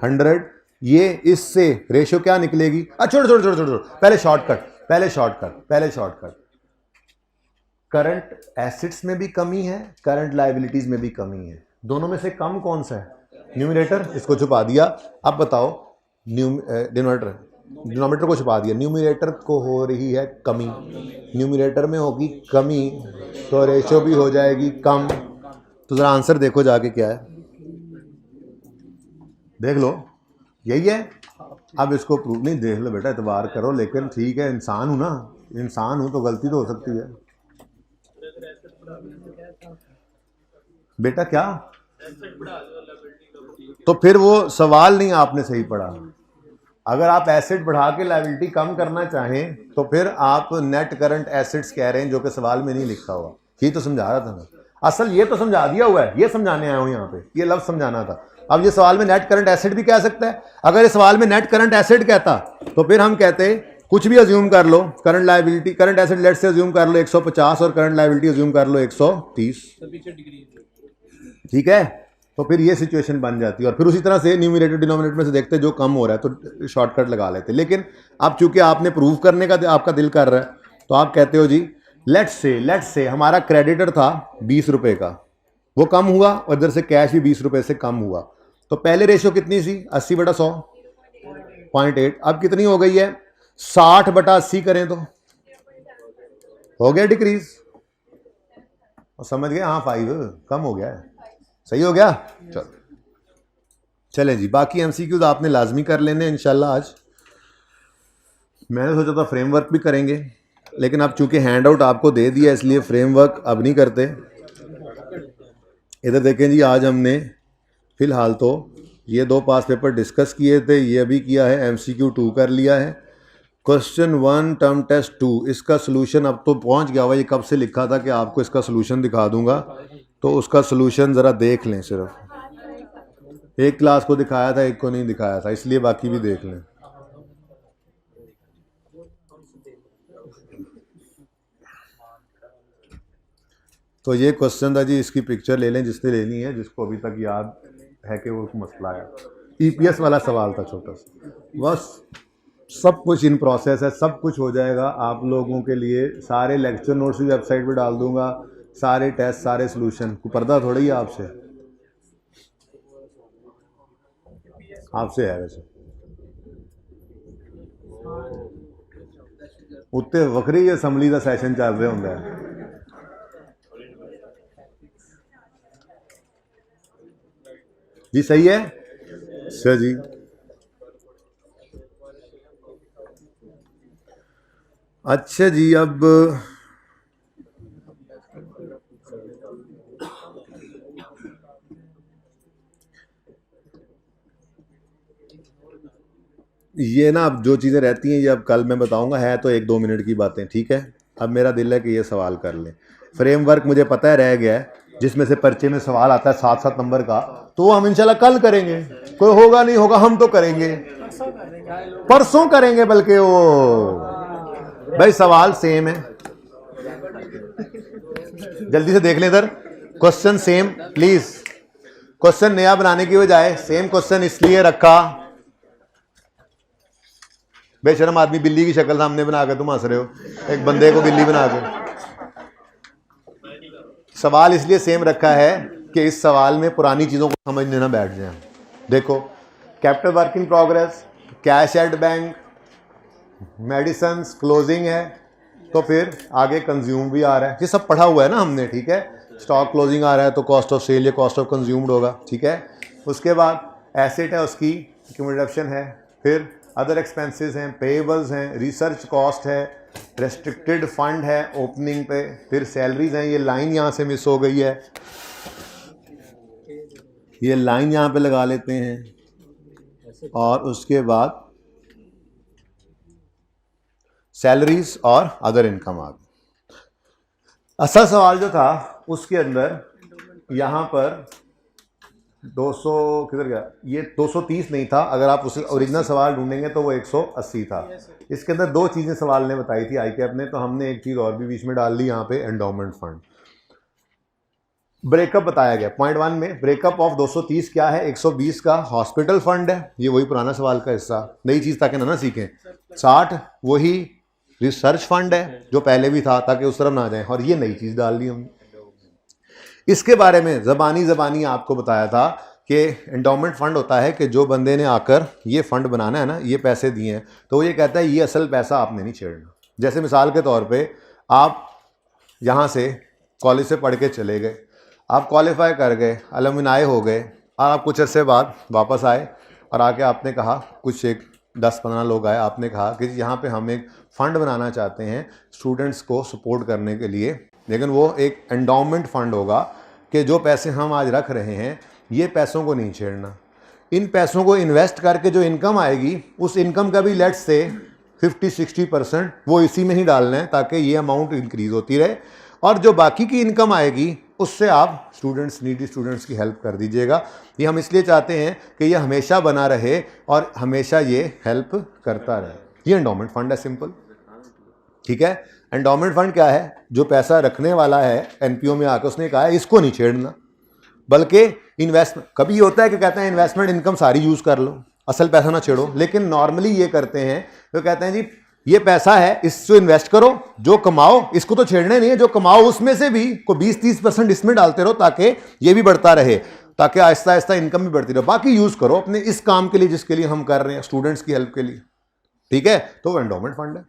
100। ये इससे रेशियो क्या निकलेगी? छोड़ पहले शॉर्टकट। करंट एसेट्स में भी कमी है, करंट लायबिलिटीज में भी कमी है। दोनों में से कम कौन सा है? न्यूमरेटर, इसको छुपा दिया। अब बताओ डिनोमिनेटर को छुपा दिया, न्यूमरेटर को हो रही है कमी, न्यूमरेटर में होगी कमी तो रेशो भी हो जाएगी कम। तो ज़रा आंसर देखो जाके क्या है, देख लो, यही है। अब इसको प्रूव नहीं, देख लो बेटा, एतबार करो, लेकिन ठीक है, इंसान हूँ ना, इंसान हूँ तो गलती तो हो सकती है बेटा। क्या? तो फिर वो सवाल नहीं आपने सही पढ़ा। अगर आप एसेट बढ़ा के लायबिलिटी कम करना चाहें तो फिर आप नेट करंट एसेट्स कह रहे हैं, जो कि सवाल में नहीं लिखा हुआ। ये तो समझा रहा था मैं, असल ये तो समझा दिया हुआ है, ये समझाने आया हूं यहाँ पे, ये लफ्ज समझाना था। अब ये सवाल में नेट करंट एसेट भी कह सकता है। अगर इस सवाल में नेट करंट एसेट कहता तो फिर हम कहते कुछ भी अज्यूम कर लो, current liability, current asset let से अज्यूम कर लो 150 और करंट लायबिलिटी अज्यूम कर लो 130, ठीक है। तो फिर ये सिचुएशन बन जाती है, और फिर उसी तरह से न्यूमरेटर डिनोमिनेटर में से देखते जो कम हो रहा है तो शॉर्टकट लगा लेते। लेकिन अब चूंकि आपने प्रूव करने का आपका दिल कर रहा है, तो आप कहते हो जी लेट्स से हमारा क्रेडिटर था 20 रुपए का, वो कम हुआ और इधर से कैश भी 20 रुपए से कम हुआ। तो पहले रेशियो कितनी सी? 80/100, 0.8। अब कितनी हो गई है? 60/80 करें तो हो गया डिक्रीज। और समझ गए? हाँ 5 कम हो गया है, सही हो गया। चलो चलें जी, बाकी एमसीक्यूज आपने लाजमी कर लेने इंशाल्लाह आज। मैंने सोचा था फ्रेमवर्क भी करेंगे, लेकिन अब चूंकि हैंड आउट आपको दे दिया इसलिए फ्रेमवर्क अब नहीं करते। इधर देखें जी, आज हमने फ़िलहाल तो ये 2 पास पेपर डिस्कस किए थे, ये अभी किया है, एमसीक्यू 2 कर लिया है। क्वेश्चन 1 टर्म टेस्ट 2, इसका सोल्यूशन अब तो पहुंच गया हुआ। ये कब से लिखा था कि आपको इसका सोल्यूशन दिखा दूंगा, तो उसका सोल्यूशन ज़रा देख लें। सिर्फ एक क्लास को दिखाया था, एक को नहीं दिखाया था, इसलिए बाकी भी देख लें। तो ये क्वेश्चन था जी, इसकी पिक्चर ले लें जिसने लेनी है, जिसको अभी तक याद है कि वो मसला है। ईपीएस वाला सवाल था छोटा सा, बस सब कुछ इन प्रोसेस है, सब कुछ हो जाएगा आप लोगों के लिए। सारे लेक्चर नोट्स भी वेबसाइट पे डाल दूंगा, सारे टेस्ट, सारे सोल्यूशन। को पर्दा थोड़ी है आपसे, आपसे है वैसे उत्ते वक्री असैम्बली का सैशन चल रहा होंगे। जी सही है सर जी। अच्छा जी, अब ये ना, अब जो चीज़ें रहती हैं ये अब कल मैं बताऊंगा, है तो 1-2 मिनट की बातें, ठीक है। अब मेरा दिल है कि ये सवाल कर लें। फ्रेमवर्क मुझे पता है रह गया है, जिसमें से पर्चे में सवाल आता है 7-7 नंबर का, तो वो हम इंशाल्लाह कल करेंगे। कोई होगा नहीं होगा, हम तो करेंगे, परसों करेंगे, बल्कि वो भाई सवाल सेम है। जल्दी से देख लें इधर, क्वेश्चन सेम प्लीज। क्वेश्चन नया बनाने की बजाय सेम क्वेश्चन इसलिए रखा, बेशरम आदमी बिल्ली की शक्ल सामने बना के तुम हंस रहे हो, एक बंदे को बिल्ली बना के। सवाल इसलिए सेम रखा है कि इस सवाल में पुरानी चीज़ों को समझने ना बैठ जाए। देखो, capital work in progress, cash at bank, medicine closing है, तो फिर आगे कंज्यूम भी आ रहा है, ये सब पढ़ा हुआ है ना हमने, ठीक है। स्टॉक क्लोजिंग आ रहा है तो कॉस्ट ऑफ सेल या कॉस्ट ऑफ कंज्यूम्ड होगा, ठीक है। उसके बाद एसेट है, उसकी रिडक्शन है, फिर अदर एक्सपेंसेस हैं, पेएबल्स हैं, रिसर्च कॉस्ट है, रेस्ट्रिक्टेड फंड है ओपनिंग पे, फिर सैलरीज हैं। ये लाइन यहाँ से मिस हो गई है, ये लाइन यहाँ पे लगा लेते हैं, और उसके बाद सैलरीज और अदर इनकम आ गई। असल सवाल जो था उसके अंदर यहाँ पर 200 किधर गया, ये 230 नहीं था, अगर आप उसे ओरिजिनल सवाल ढूंढेंगे तो वो 180 था। इसके अंदर 2 चीज़ें सवाल ने बताई थी आईकैप ने, तो हमने एक चीज़ और भी बीच में डाल ली यहाँ पे, एंडोमेंट फंड। ब्रेकअप बताया गया पॉइंट 1 में, ब्रेकअप ऑफ 230 क्या है, 120 का हॉस्पिटल फंड है, ये वही पुराना सवाल का हिस्सा, नई चीज़ ताकि ना सीखें। 60 वही रिसर्च फंड है जो पहले भी था, ताकि उस तरफ ना जाए, और ये नई चीज़ डाल दी हमने। इसके बारे में ज़बानी आपको बताया था कि एंडोमेंट फंड होता है कि जो बंदे ने आकर ये फंड बनाना है ना, ये पैसे दिए हैं, तो वो ये कहता है ये असल पैसा आपने नहीं छेड़ना। जैसे मिसाल के तौर पे आप यहाँ से कॉलेज से पढ़ के चले गए, आप क्वालिफाई कर गए, अलुमनाई हो गए, और आप कुछ अर्से बाद वापस आए और आके आपने कहा, कुछ एक 10-15 लोग आए, आपने कहा कि यहाँ पे हम एक फ़ंड बनाना चाहते हैं स्टूडेंट्स को सपोर्ट करने के लिए, लेकिन वो एक एंडोमेंट फ़ंड होगा कि जो पैसे हम आज रख रहे हैं ये पैसों को नहीं छेड़ना। इन पैसों को इन्वेस्ट करके जो इनकम आएगी, उस इनकम का भी लेट्स से 50-60% वो इसी में ही डालना है ताकि ये अमाउंट इंक्रीज़ होती रहे, और जो बाकी की इनकम आएगी उससे आप स्टूडेंट्स, नीडी स्टूडेंट्स की हेल्प कर दीजिएगा। ये हम इसलिए चाहते हैं कि ये हमेशा बना रहे और हमेशा ये हेल्प करता रहे। ये एंडोमेंट फंड है, सिंपल, ठीक है। एंडोमेंट फंड क्या है? जो पैसा रखने वाला है एनपीओ में आकर उसने कहा है इसको नहीं छेड़ना, बल्कि इन्वेस्टमेंट, कभी ये होता है कि कहते हैं इन्वेस्टमेंट इनकम सारी यूज़ कर लो, असल पैसा ना छेड़ो, लेकिन नॉर्मली ये करते हैं तो कहते हैं जी ये पैसा है इसको इन्वेस्ट करो, जो कमाओ इसको तो छेड़ने नहीं है, जो कमाओ उसमें से भी को 20-30% इसमें डालते रहो ताकि ये भी बढ़ता रहे, ताकि आहिस्ता आहिस्ता इनकम भी बढ़ती रहे, बाकी यूज़ करो अपने इस काम के लिए जिसके लिए हम कर रहे हैं, स्टूडेंट्स की हेल्प के लिए, ठीक है। तो वो एंडोमेंट फंड है।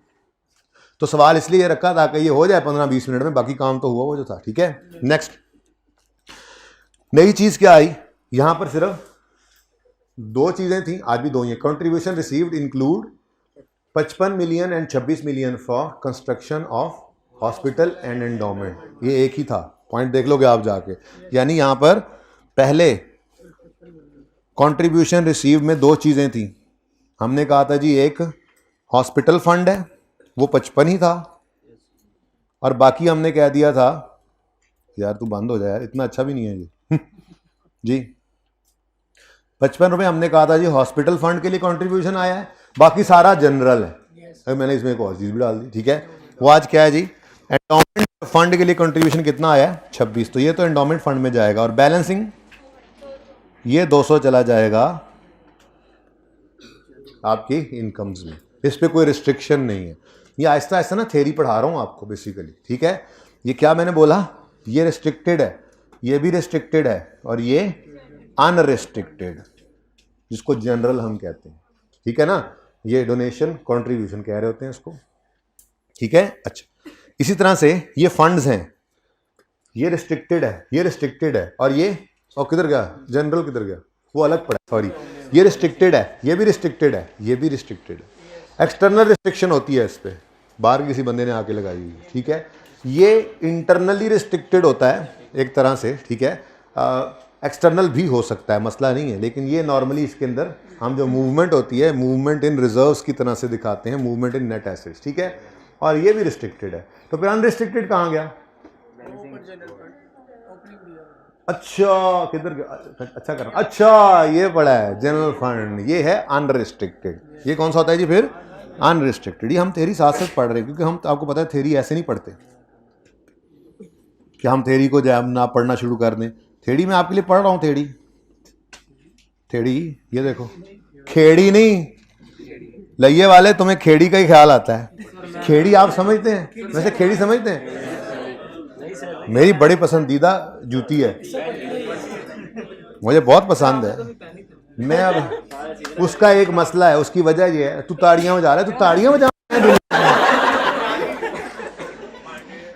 तो सवाल इसलिए रखा ताकि ये हो जाए 15-20 मिनट में, बाकी काम तो हुआ वो जो था, ठीक है। नेक्स्ट नई चीज़ क्या आई यहाँ पर? सिर्फ 2 चीज़ें थी, आज भी 2 ही हैं। Contribution received include 55 million and 26 million for construction of hospital and endowment, ये एक ही था, पॉइंट देख लोगे आप जाके। यानी यहाँ पर पहले कंट्रीब्यूशन रिसीव में 2 चीज़ें थी, हमने कहा था जी एक हॉस्पिटल फंड है वो 55 ही था, और बाकी हमने कह दिया था, यार तू बंद हो जाए यार, इतना अच्छा भी नहीं है जी जी 55 रुपये हमने कहा था जी हॉस्पिटल फंड के लिए कंट्रीब्यूशन आया है, बाकी सारा जनरल है। मैंने इसमें एक और चीज़ भी डाल दी, ठीक है। वो आज क्या है जी, एंडोमेंट फंड के लिए कंट्रीब्यूशन कितना आया है? 26, तो ये तो एंडोमेंट फंड में जाएगा, और बैलेंसिंग ये 200 चला जाएगा आपकी इनकम्स में, इस पर कोई रिस्ट्रिक्शन नहीं है। ये आहिस्ता आहिस्ता ना थ्योरी पढ़ा रहा हूँ आपको बेसिकली, ठीक है। ये क्या मैंने बोला, ये रिस्ट्रिक्टेड है, ये भी रिस्ट्रिक्टेड है, और ये अनरिस्ट्रिक्टेड जिसको जनरल हम कहते हैं, ठीक है ना। ये डोनेशन कंट्रीब्यूशन कह रहे होते हैं इसको, ठीक है। अच्छा, इसी तरह से ये फंड्स हैं, ये रिस्ट्रिक्टेड है, ये रिस्ट्रिक्टेड है, और ये, और किधर गया जनरल, किधर गया वो अलग पड़ा, सॉरी, ये रिस्ट्रिक्टेड है, ये भी रिस्ट्रिक्टेड है, ये भी रिस्ट्रिक्टेड है। एक्सटर्नल रिस्ट्रिक्शन होती है इस पर, बाहर किसी बंदे ने आके लगाई हुई, ठीक है। ये इंटरनली रिस्ट्रिक्टेड होता है एक तरह से, ठीक है। एक्सटर्नल भी हो सकता है, मसला नहीं है, लेकिन ये नॉर्मली इसके अंदर हम जो मूवमेंट होती है, मूवमेंट इन रिजर्व्स की तरह से दिखाते हैं, मूवमेंट इन नेट एसेट्स, ठीक है। और ये भी रिस्ट्रिक्टेड है, तो फिर अनरिस्ट्रिक्टेड कहाँ गया? अच्छा, किधर गया? अच्छा कर, अच्छा ये पड़ा है जनरल फंड, ये है अनरिस्ट्रिक्टेड। ये कौन सा होता है जी फिर? अनरिस्ट्रिक्टेड। ये हम थ्योरी साथ साथ पढ़ रहे हैं, क्योंकि हम आपको पता है थ्योरी ऐसे नहीं पढ़ते कि हम थ्योरी को जब ना पढ़ना शुरू कर दें। थ्योरी मैं आपके लिए पढ़ रहा हूँ, थ्योरी थ्योरी, ये देखो, खेड़ी नहीं, लइये वाले तुम्हें खेड़ी का ही ख्याल आता है। खेड़ी आप समझते हैं? वैसे खेड़ी समझते हैं? मेरी बड़ी पसंदीदा जूती है, मुझे बहुत पसंद है। मैं अब उसका एक मसला है, उसकी वजह ये है, तू ताड़ियां बजा रहा है, तू ताड़ियां बजा रहा है।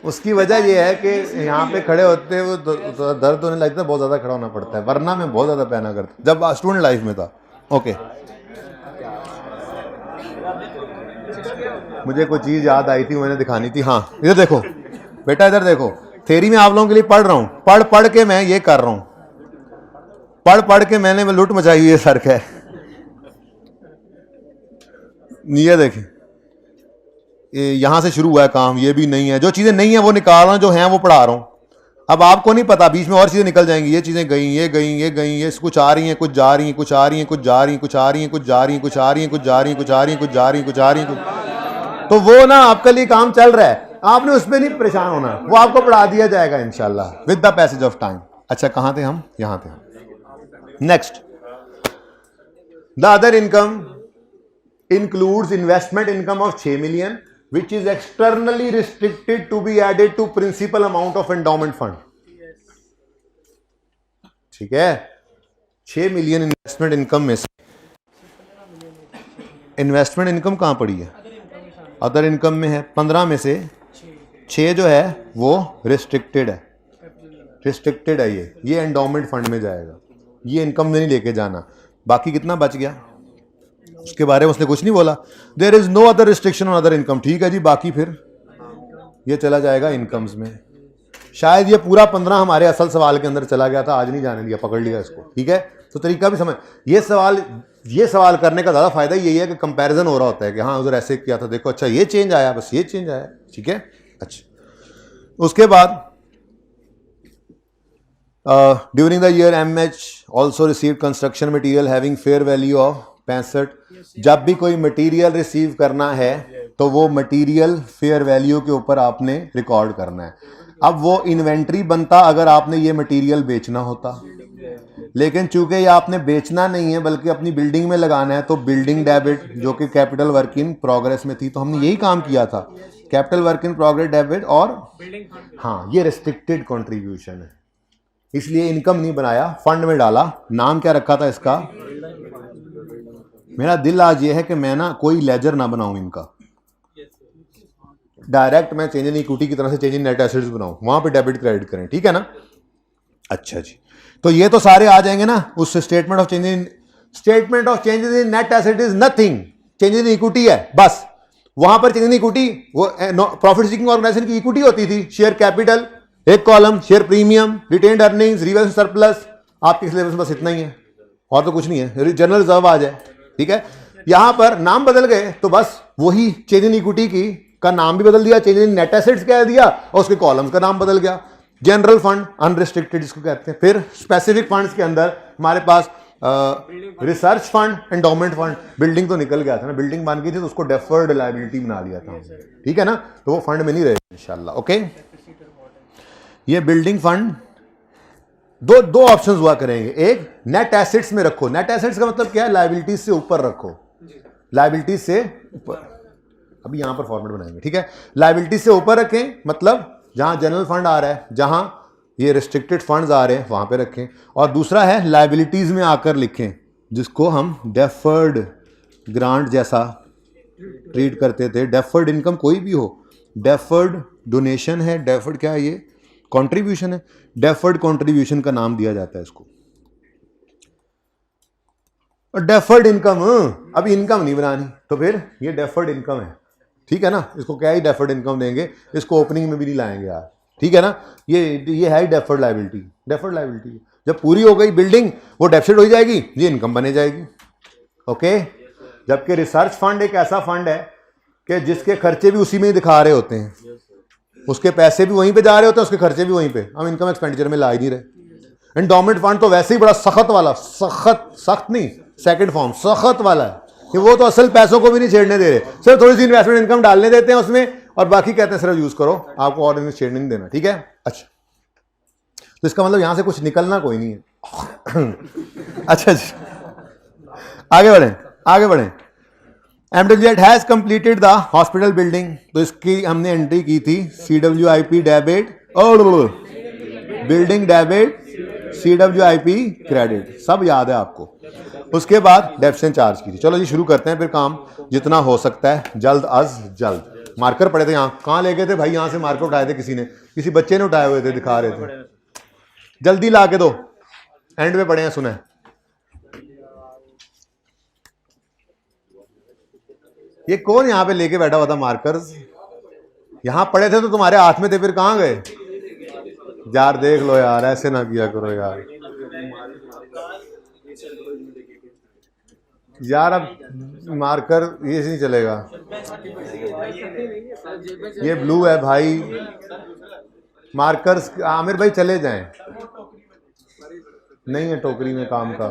उसकी वजह ये है कि यहाँ पे खड़े होते वो दर्द होने लगता है, बहुत ज़्यादा खड़ा होना पड़ता है, वरना मैं बहुत ज़्यादा पहना करता जब स्टूडेंट लाइफ में था। ओके, मुझे कोई चीज़ याद आई थी, मैंने दिखानी थी। हाँ इधर देखो बेटा, इधर देखो, थ्योरी में आप लोगों के लिए पढ़ रहा हूँ, पढ़ पढ़ के मैं ये कर रहा हूँ, पढ़ पढ़ के मैंने लुट मचाई हुई है सर है। ये देखें, यहां से शुरू हुआ है काम, ये भी नहीं है, जो चीजें नहीं है वो निकाल रहा हूं, जो हैं वो पढ़ा रहा हूं। अब आपको नहीं पता, बीच में और चीजें निकल जाएंगी, ये चीजें गई, ये गई, ये गई, ये कुछ आ रही हैं, कुछ जा रही हैं, कुछ आ रही हैं, कुछ जा रही हैं, कुछ आ रही हैं, कुछ जा रही हैं, कुछ आ रही हैं, कुछ जा रही हैं, कुछ आ रही हैं, कुछ जा रही हैं, कुछ आ रही हैं, तो वो ना आपके लिए काम चल रहा है, आपने उस पर नहीं परेशान होना, वो आपको पढ़ा दिया जाएगा इंशाल्लाह with the passage of time. अच्छा, कहां थे हम? यहां थे हम। Next, the other income includes investment income of 6 million which is externally restricted to be added to principal amount of endowment fund. ठीक है। 6 मिलियन इन्वेस्टमेंट इनकम में से इन्वेस्टमेंट इनकम कहाँ पड़ी है? अदर इनकम में है। 15 में से 6 जो है वो रिस्ट्रिक्टेड है, रिस्ट्रिक्टेड है। ये एंडोमेंट फंड में जाएगा, ये इनकम में नहीं लेके जाना। बाकी कितना बच गया उसके बारे में उसने कुछ नहीं बोला। There is no other restriction on other income. ठीक है जी, बाकी फिर ये चला जाएगा इनकम्स में। शायद ये पूरा 15 हमारे असल सवाल के अंदर चला गया था, आज नहीं जाने दिया, पकड़ लिया इसको। ठीक है, तो तरीका भी समझ। ये सवाल करने का ज़्यादा फायदा यही है कि कंपैरिजन हो रहा होता है कि हाँ उधर ऐसे किया था, देखो अच्छा ये चेंज आया, बस ये चेंज आया। ठीक है, अच्छा। उसके बाद during the year MH also receive construction material having fair value of 65। जब भी कोई मटीरियल रिसीव करना है तो वो मटीरियल फेयर वैल्यू के ऊपर आपने रिकॉर्ड करना है। अब वो इन्वेंट्री बनता अगर आपने ये मटेरियल बेचना होता, लेकिन चूंकि ये आपने बेचना नहीं है बल्कि अपनी बिल्डिंग में लगाना है, तो बिल्डिंग डेबिट जो कि कैपिटल वर्क इन प्रोग्रेस में थी, तो हमने यही काम किया था, capital work in progress debit. और हाँ, ये रिस्ट्रिक्टेड कंट्रीब्यूशन है, इसलिए इनकम नहीं बनाया, फंड में डाला। नाम क्या रखा था इसका? मेरा दिल आज ये है कि मैं ना कोई लेजर ना बनाऊं इनका, डायरेक्ट मैं चेंज इन इक्विटी की तरह से चेंज इन नेट एसेट्स बनाऊं, वहां पे डेबिट क्रेडिट करें। ठीक है ना? अच्छा जी, तो ये तो सारे आ जाएंगे ना उस statement of changes in net asset is nothing, changes in equity है बस। वहां पर चेंज इन इक्विटी वो प्रॉफिट सीकिंग ऑर्गेनाइजेशन की इक्विटी होती थी, शेयर कैपिटल एक column, share premium, retained earnings, reverse surplus. आपके सिलेबस में बस इतना ही है और तो कुछ नहीं है, जनरल रिजर्व आ जाए। ठीक है, यहां पर नाम बदल गए तो बस वही चेंज इन इक्विटी की का नाम भी बदल दिया, चेंज इन नेट एसेट्स कह दिया और उसके कॉलम्स का नाम बदल गया। जनरल फंड अनरिस्ट्रिक्टेड जिसको कहते हैं। फिर स्पेसिफिक फंड्स के अंदर हमारे पास research fund, endowment fund. Building तो निकल गया था ना, बिल्डिंग बन गई थी तो उसको डेफर्ड लायबिलिटी बना दिया था। ठीक है ना, तो वो फंड में नहीं रहे इंशाल्लाह। ओके, ये बिल्डिंग फंड दो ऑप्शंस हुआ करेंगे। एक नेट एसेट्स में रखो, नेट एसेट्स का मतलब क्या है? लायबिलिटीज से ऊपर रखो, लायबिलिटीज से ऊपर। अभी यहां पर फॉर्मेट बनाएंगे। ठीक है, लायबिलिटीज से ऊपर रखें, मतलब जहां जनरल फंड आ रहा है, जहां ये रिस्ट्रिक्टेड फंड्स आ रहे हैं वहां पे रखें। और दूसरा है लायबिलिटीज में आकर लिखें, जिसको हम डेफर्ड ग्रांट जैसा ट्रीट करते थे। डेफर्ड इनकम कोई भी हो, डेफर्ड डोनेशन है, डेफर्ड क्या है? ये कंट्रीब्यूशन है, डेफर्ड कंट्रीब्यूशन का नाम दिया जाता है इसको। और डेफर्ड इनकम, अभी इनकम नहीं बनानी तो फिर ये डेफर्ड इनकम है। ठीक है ना, इसको क्या ही डेफर्ड इनकम देंगे, इसको ओपनिंग में भी नहीं लाएंगे यार। ठीक है ना, ये है डेफर्ड लायबिलिटी। डेफर्ड लायबिलिटी जब पूरी हो गई बिल्डिंग, वो डेफिसिट हो जाएगी, ये इनकम बने जाएगी। ओके, जबकि रिसर्च फंड एक ऐसा फंड है कि जिसके खर्चे भी उसी में ही दिखा रहे होते हैं, उसके पैसे भी वहीं पे जा रहे होते हैं, उसके खर्चे भी वहीं पे, हम इनकम एक्सपेंडिचर में ला ही नहीं रहे। एंडोमेंट फंड तो वैसे ही बड़ा सख्त वाला, सख्त नहीं, सेकंड फॉर्म सख्त वाला है कि वो तो असल पैसों को भी नहीं छेड़ने दे रहे, सिर्फ थोड़ी सी इन्वेस्टमेंट इनकम डालने देते हैं उसमें, और बाकी कहते हैं सिर्फ यूज करो, आपको और इन्वेस्ट छेड़ने नहीं देना। ठीक है, अच्छा, तो इसका मतलब यहां से कुछ निकलना कोई नहीं है। अच्छा जी, आगे बढ़ें। MWIP has completed the hospital building, तो इसकी हमने एंट्री की थी CWIP डेबिट और बिल्डिंग डेबिट, CWIP क्रेडिट, सब याद है आपको। उसके बाद डेप्शन चार्ज की थी। चलो जी शुरू करते हैं फिर काम, जितना हो सकता है जल्द अज जल्द। मार्कर पड़े थे यहाँ, कहाँ ले गए थे भाई? यहाँ से मार्कर उठाए थे किसी ने, किसी बच्चे ने उठाए हुए थे, दिखा रहे थे। जल्दी ला के दो, एंड में पड़े हैं, सुने। ये कौन यहाँ पे लेके बैठा हुआ था मार्कर्स? यहाँ पड़े थे तो तुम्हारे हाथ में थे, फिर कहाँ गए यार? देख लो यार, ऐसे ना किया करो यार। यार अब मार्कर ये नहीं चलेगा, ये ब्लू है भाई। मार्कर्स आमिर भाई चले जाएं, नहीं है टोकरी में काम का।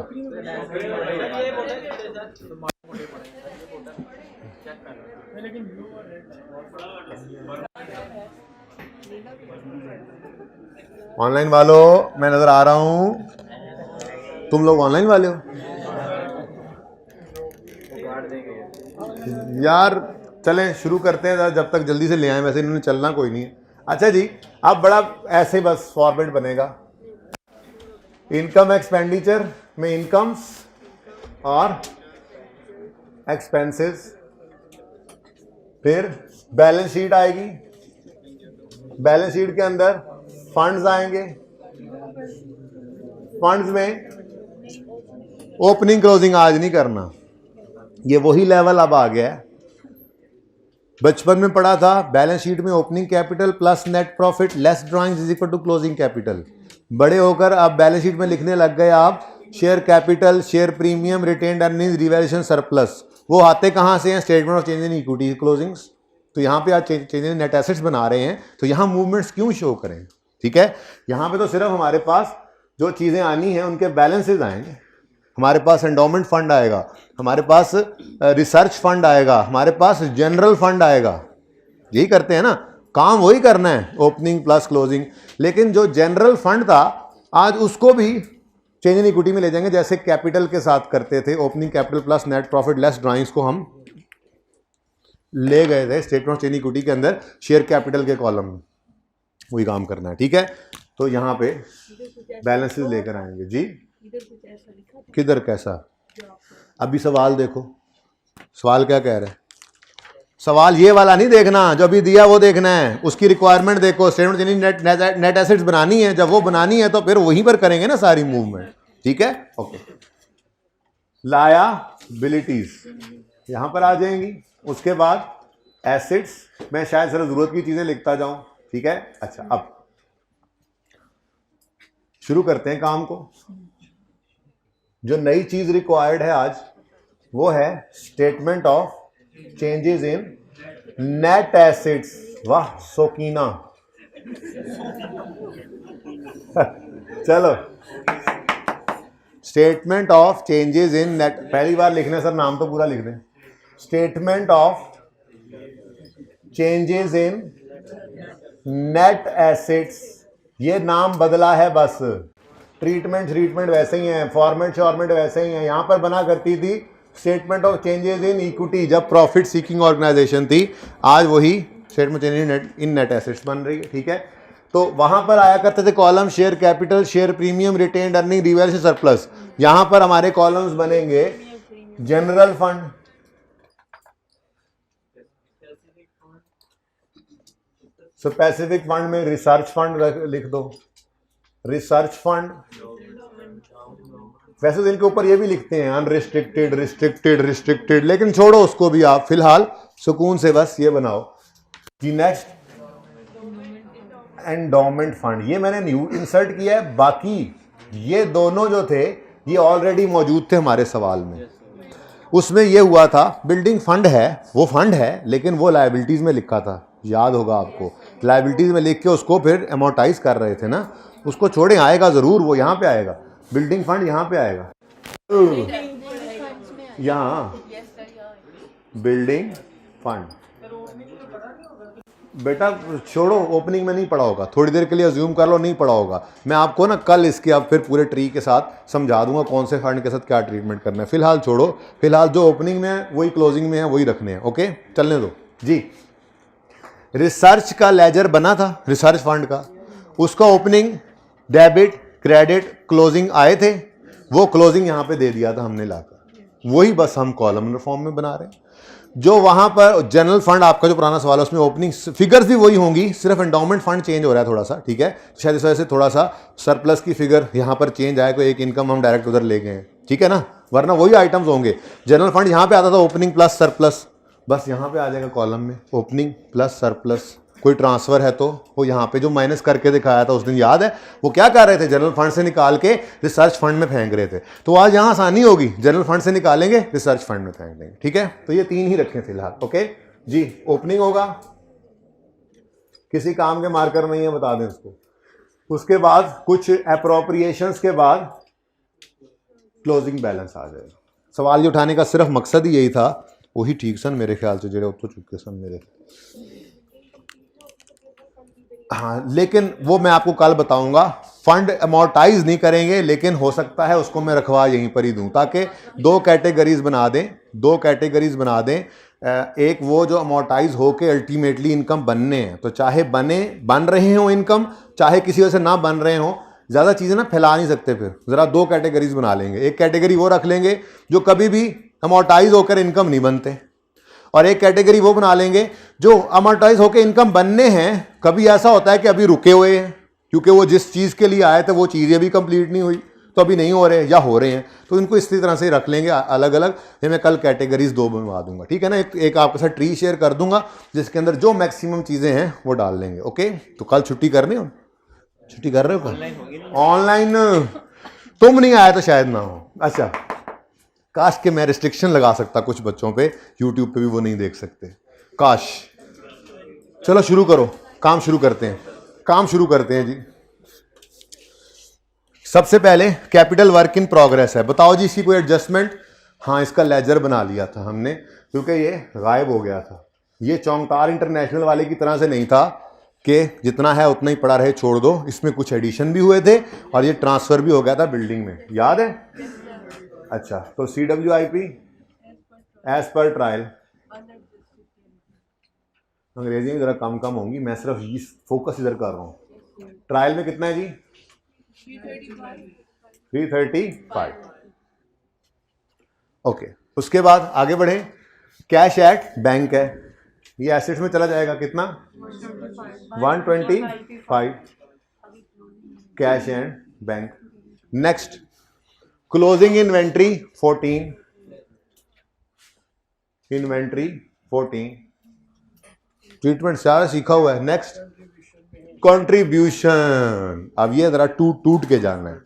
ऑनलाइन वालों मैं नजर आ रहा हूं, तुम लोग ऑनलाइन वाले हो यार। चलें शुरू करते हैं, जब तक जल्दी से ले आए, वैसे इन्होंने चलना कोई नहीं है। अच्छा जी, अब बड़ा ऐसे बस फॉर्मेट बनेगा। इनकम एक्सपेंडिचर में इनकम्स और एक्सपेंसेस, फिर बैलेंस शीट आएगी, बैलेंस शीट के अंदर फंड्स आएंगे, फंड्स में ओपनिंग क्लोजिंग आज नहीं करना, ये वही लेवल अब आ गया है। बचपन में पढ़ा था बैलेंस शीट में opening capital plus net profit less drawings is equal to closing capital. बड़े होकर अब बैलेंस शीट में लिखने लग गए आप share capital, share premium, retained earnings, revaluation surplus. वो आते कहाँ से हैं? Statement of change in equity closings. तो यहाँ पे आज चेंज इन नेट एसेट्स बना रहे हैं, तो यहाँ मूवमेंट्स क्यों शो करें? ठीक है, यहाँ पे तो सिर्फ हमारे पास जो चीज़ें आनी हैं उनके बैलेंसेज आएंगे। हमारे पास एंडोमेंट फंड आएगा, हमारे पास रिसर्च फंड आएगा, हमारे पास जनरल फंड आएगा। यही करते हैं ना, काम वही करना है, ओपनिंग प्लस क्लोजिंग। लेकिन जो जनरल फंड था आज उसको भी चेंज इन इक्विटी में ले जाएंगे, जैसे कैपिटल के साथ करते थे। Opening capital plus net profit less drawings को हम ले गए थे statement of change in equity के अंदर शेयर कैपिटल के कॉलम में, वही काम करना है। ठीक है, तो यहाँ पे बैलेंसेस लेकर आएंगे जी। किधर कैसा? अभी सवाल देखो, सवाल क्या कह रहे हैं? सवाल ये वाला नहीं देखना जो अभी दिया वो देखना है, उसकी रिक्वायरमेंट देखो। स्टेटमेंट नेट एसेट्स बनानी है, जब वो बनानी है तो फिर वहीं पर करेंगे ना सारी मूवमेंट। ठीक है, ओके। लायबिलिटीज यहां पर आ जाएंगी, उसके बाद एसेट्स, मैं शायद सिर्फ जरूरत की चीजें लिखता जाऊं। ठीक है, अच्छा अब शुरू करते हैं काम को। जो नई चीज रिक्वायर्ड है आज वो है statement of changes in net assets. वाह शौकीना चलो, statement of changes in net, पहली बार लिखने सर नाम तो पूरा लिख दें। Statement of changes in net assets, ये नाम बदला है बस, ट्रीटमेंट वैसे ही है, फॉर्मेट वैसे ही है। यहां पर बना करती थी statement of changes in equity जब प्रॉफिट सीकिंग ऑर्गेनाइजेशन थी, आज वही statement changes in net assets बन रही है। ठीक है, तो वहां पर आया करते थे column share capital, share premium, retained earning, revaluation surplus. यहां पर हमारे कॉलम्स बनेंगे जनरल फंड, स्पेसिफिक फंड में रिसर्च फंड लिख दो, रिसर्च फंड। वैसे तो इनके ऊपर ये भी लिखते हैं अनरिस्ट्रिक्टेड, रिस्ट्रिक्टेड, लेकिन छोड़ो उसको भी, आप फिलहाल सुकून से बस ये बनाओ कि नेक्स्ट एंडोमेंट फंड, ये मैंने न्यू इंसर्ट किया है। बाकी ये दोनों जो थे ये ऑलरेडी मौजूद थे हमारे सवाल में। उसमें ये हुआ था बिल्डिंग फंड है, वो फंड है लेकिन वो लायबिलिटीज में लिखा था, याद होगा आपको। लायबिलिटीज में लिख के उसको फिर अमोर्टाइज कर रहे थे ना, उसको छोड़ें, आएगा जरूर, वो यहाँ पे आएगा, बिल्डिंग फंड यहाँ पे आएगा, यहाँ बिल्डिंग फंड। बेटा छोड़ो, ओपनिंग में नहीं पढ़ा होगा, थोड़ी देर के लिए अज्यूम कर लो नहीं पढ़ा होगा। मैं आपको ना कल इसके अब फिर पूरे ट्री के साथ समझा दूंगा कौन से फंड के साथ क्या ट्रीटमेंट करना है। फिलहाल छोड़ो, फिलहाल जो ओपनिंग में है वही क्लोजिंग में है, वही रखने हैं। ओके, चलने दो जी। रिसर्च का लेजर बना था, रिसर्च फंड का, उसका ओपनिंग डेबिट, क्रेडिट, क्लोजिंग आए थे, वो क्लोजिंग यहाँ पे दे दिया था हमने लाकर, वही बस हम कॉलम फॉर्म में बना रहे हैं। जो वहां पर जनरल फंड आपका जो पुराना सवाल है उसमें ओपनिंग फिगर्स भी वही होंगी, सिर्फ एंडोमेंट फंड चेंज हो रहा है थोड़ा सा। ठीक है, शायद इस वजह से थोड़ा सा सरप्लस की फिगर यहाँ पर चेंज आया, कोई एक इनकम हम डायरेक्ट उधर ले गए। ठीक है ना, वरना वही आइटम्स होंगे। जनरल फंड यहाँ पे आता था ओपनिंग प्लस सरप्लस, बस यहाँ पे आ जाएगा कॉलम में ओपनिंग प्लस सरप्लस। कोई ट्रांसफर है तो वो यहाँ पे जो माइनस करके दिखाया था उस दिन, याद है वो क्या कर रहे थे? जनरल फंड से निकाल के रिसर्च फंड में फेंक रहे थे। तो आज यहाँ आसानी होगी, जनरल फंड से निकालेंगे, रिसर्च फंड में फेंक देंगे। ठीक है, तो ये तीन ही रखें फिलहाल। ओके जी, ओपनिंग होगा, किसी काम के मार्कर नहीं है बता दें उसको। उसके बाद कुछ अप्रोप्रिएशंस के बाद क्लोजिंग बैलेंस आ जाएगा। सवाल ये उठाने का सिर्फ मकसद ही यही था, वही ठीक सन मेरे ख्याल से जेड़े उत्तर चुके सन मेरे। हाँ, लेकिन वो मैं आपको कल बताऊंगा। फंड अमोर्टाइज नहीं करेंगे, लेकिन हो सकता है उसको मैं रखवा यहीं पर ही दूं, ताकि दो कैटेगरीज बना दें। एक वो जो अमोर्टाइज होके अल्टीमेटली इनकम बनने हैं, तो चाहे बन रहे हो इनकम, चाहे किसी वजह से ना बन रहे हो, ज़्यादा चीज़ें ना फैला नहीं सकते, फिर ज़रा दो कैटेगरीज बना लेंगे। एक कैटेगरी वो रख लेंगे जो कभी भी अमोर्टाइज होकर इनकम नहीं बनते, और एक कैटेगरी वो बना लेंगे जो अमोर्टाइज होकर इनकम बनने हैं, कभी ऐसा होता है कि अभी रुके हुए हैं क्योंकि वो जिस चीज़ के लिए आए थे वो चीज़ें भी कंप्लीट नहीं हुई, तो अभी नहीं हो रहे या हो रहे हैं, तो इनको इसी तरह से रख लेंगे अलग अलग। ये मैं कल कैटेगरीज दो बनवा दूंगा, ठीक है ना। एक आपके साथ ट्री शेयर कर दूंगा जिसके अंदर जो मैक्सिमम चीज़ें हैं वो डाल लेंगे। ओके, तो कल छुट्टी करनी हो, छुट्टी कर रहे हो कल ऑनलाइन? तुम नहीं आए तो शायद ना हो। अच्छा, काश के मैं रिस्ट्रिक्शन लगा सकता कुछ बच्चों पे, यूट्यूब पे भी वो नहीं देख सकते, काश। चलो शुरू करो, काम शुरू करते हैं, काम शुरू करते हैं जी। सबसे पहले कैपिटल वर्क इन प्रोग्रेस है। बताओ जी, इसकी कोई एडजस्टमेंट? हाँ, इसका लेजर बना लिया था हमने क्योंकि ये गायब हो गया था। ये चौंगतार इंटरनेशनल वाले की तरह से नहीं था कि जितना है उतना ही पड़ा रहे छोड़ दो। इसमें कुछ एडिशन भी हुए थे और ये ट्रांसफर भी हो गया था बिल्डिंग में, याद है? अच्छा, तो CWIP एज पर ट्रायल, अंग्रेजी में जरा कम कम होंगी, मैं सिर्फ फोकस इधर कर रहा हूँ। ट्रायल में कितना है जी? 335। ओके, उसके बाद आगे बढ़े। कैश एट बैंक है, ये एसेट्स में चला जाएगा, कितना? 125 cash and bank. Next, closing inventory 14, inventory 14, treatment सारा सीखा हुआ है। Next, contribution. अब ये जरा टूट के जानना है।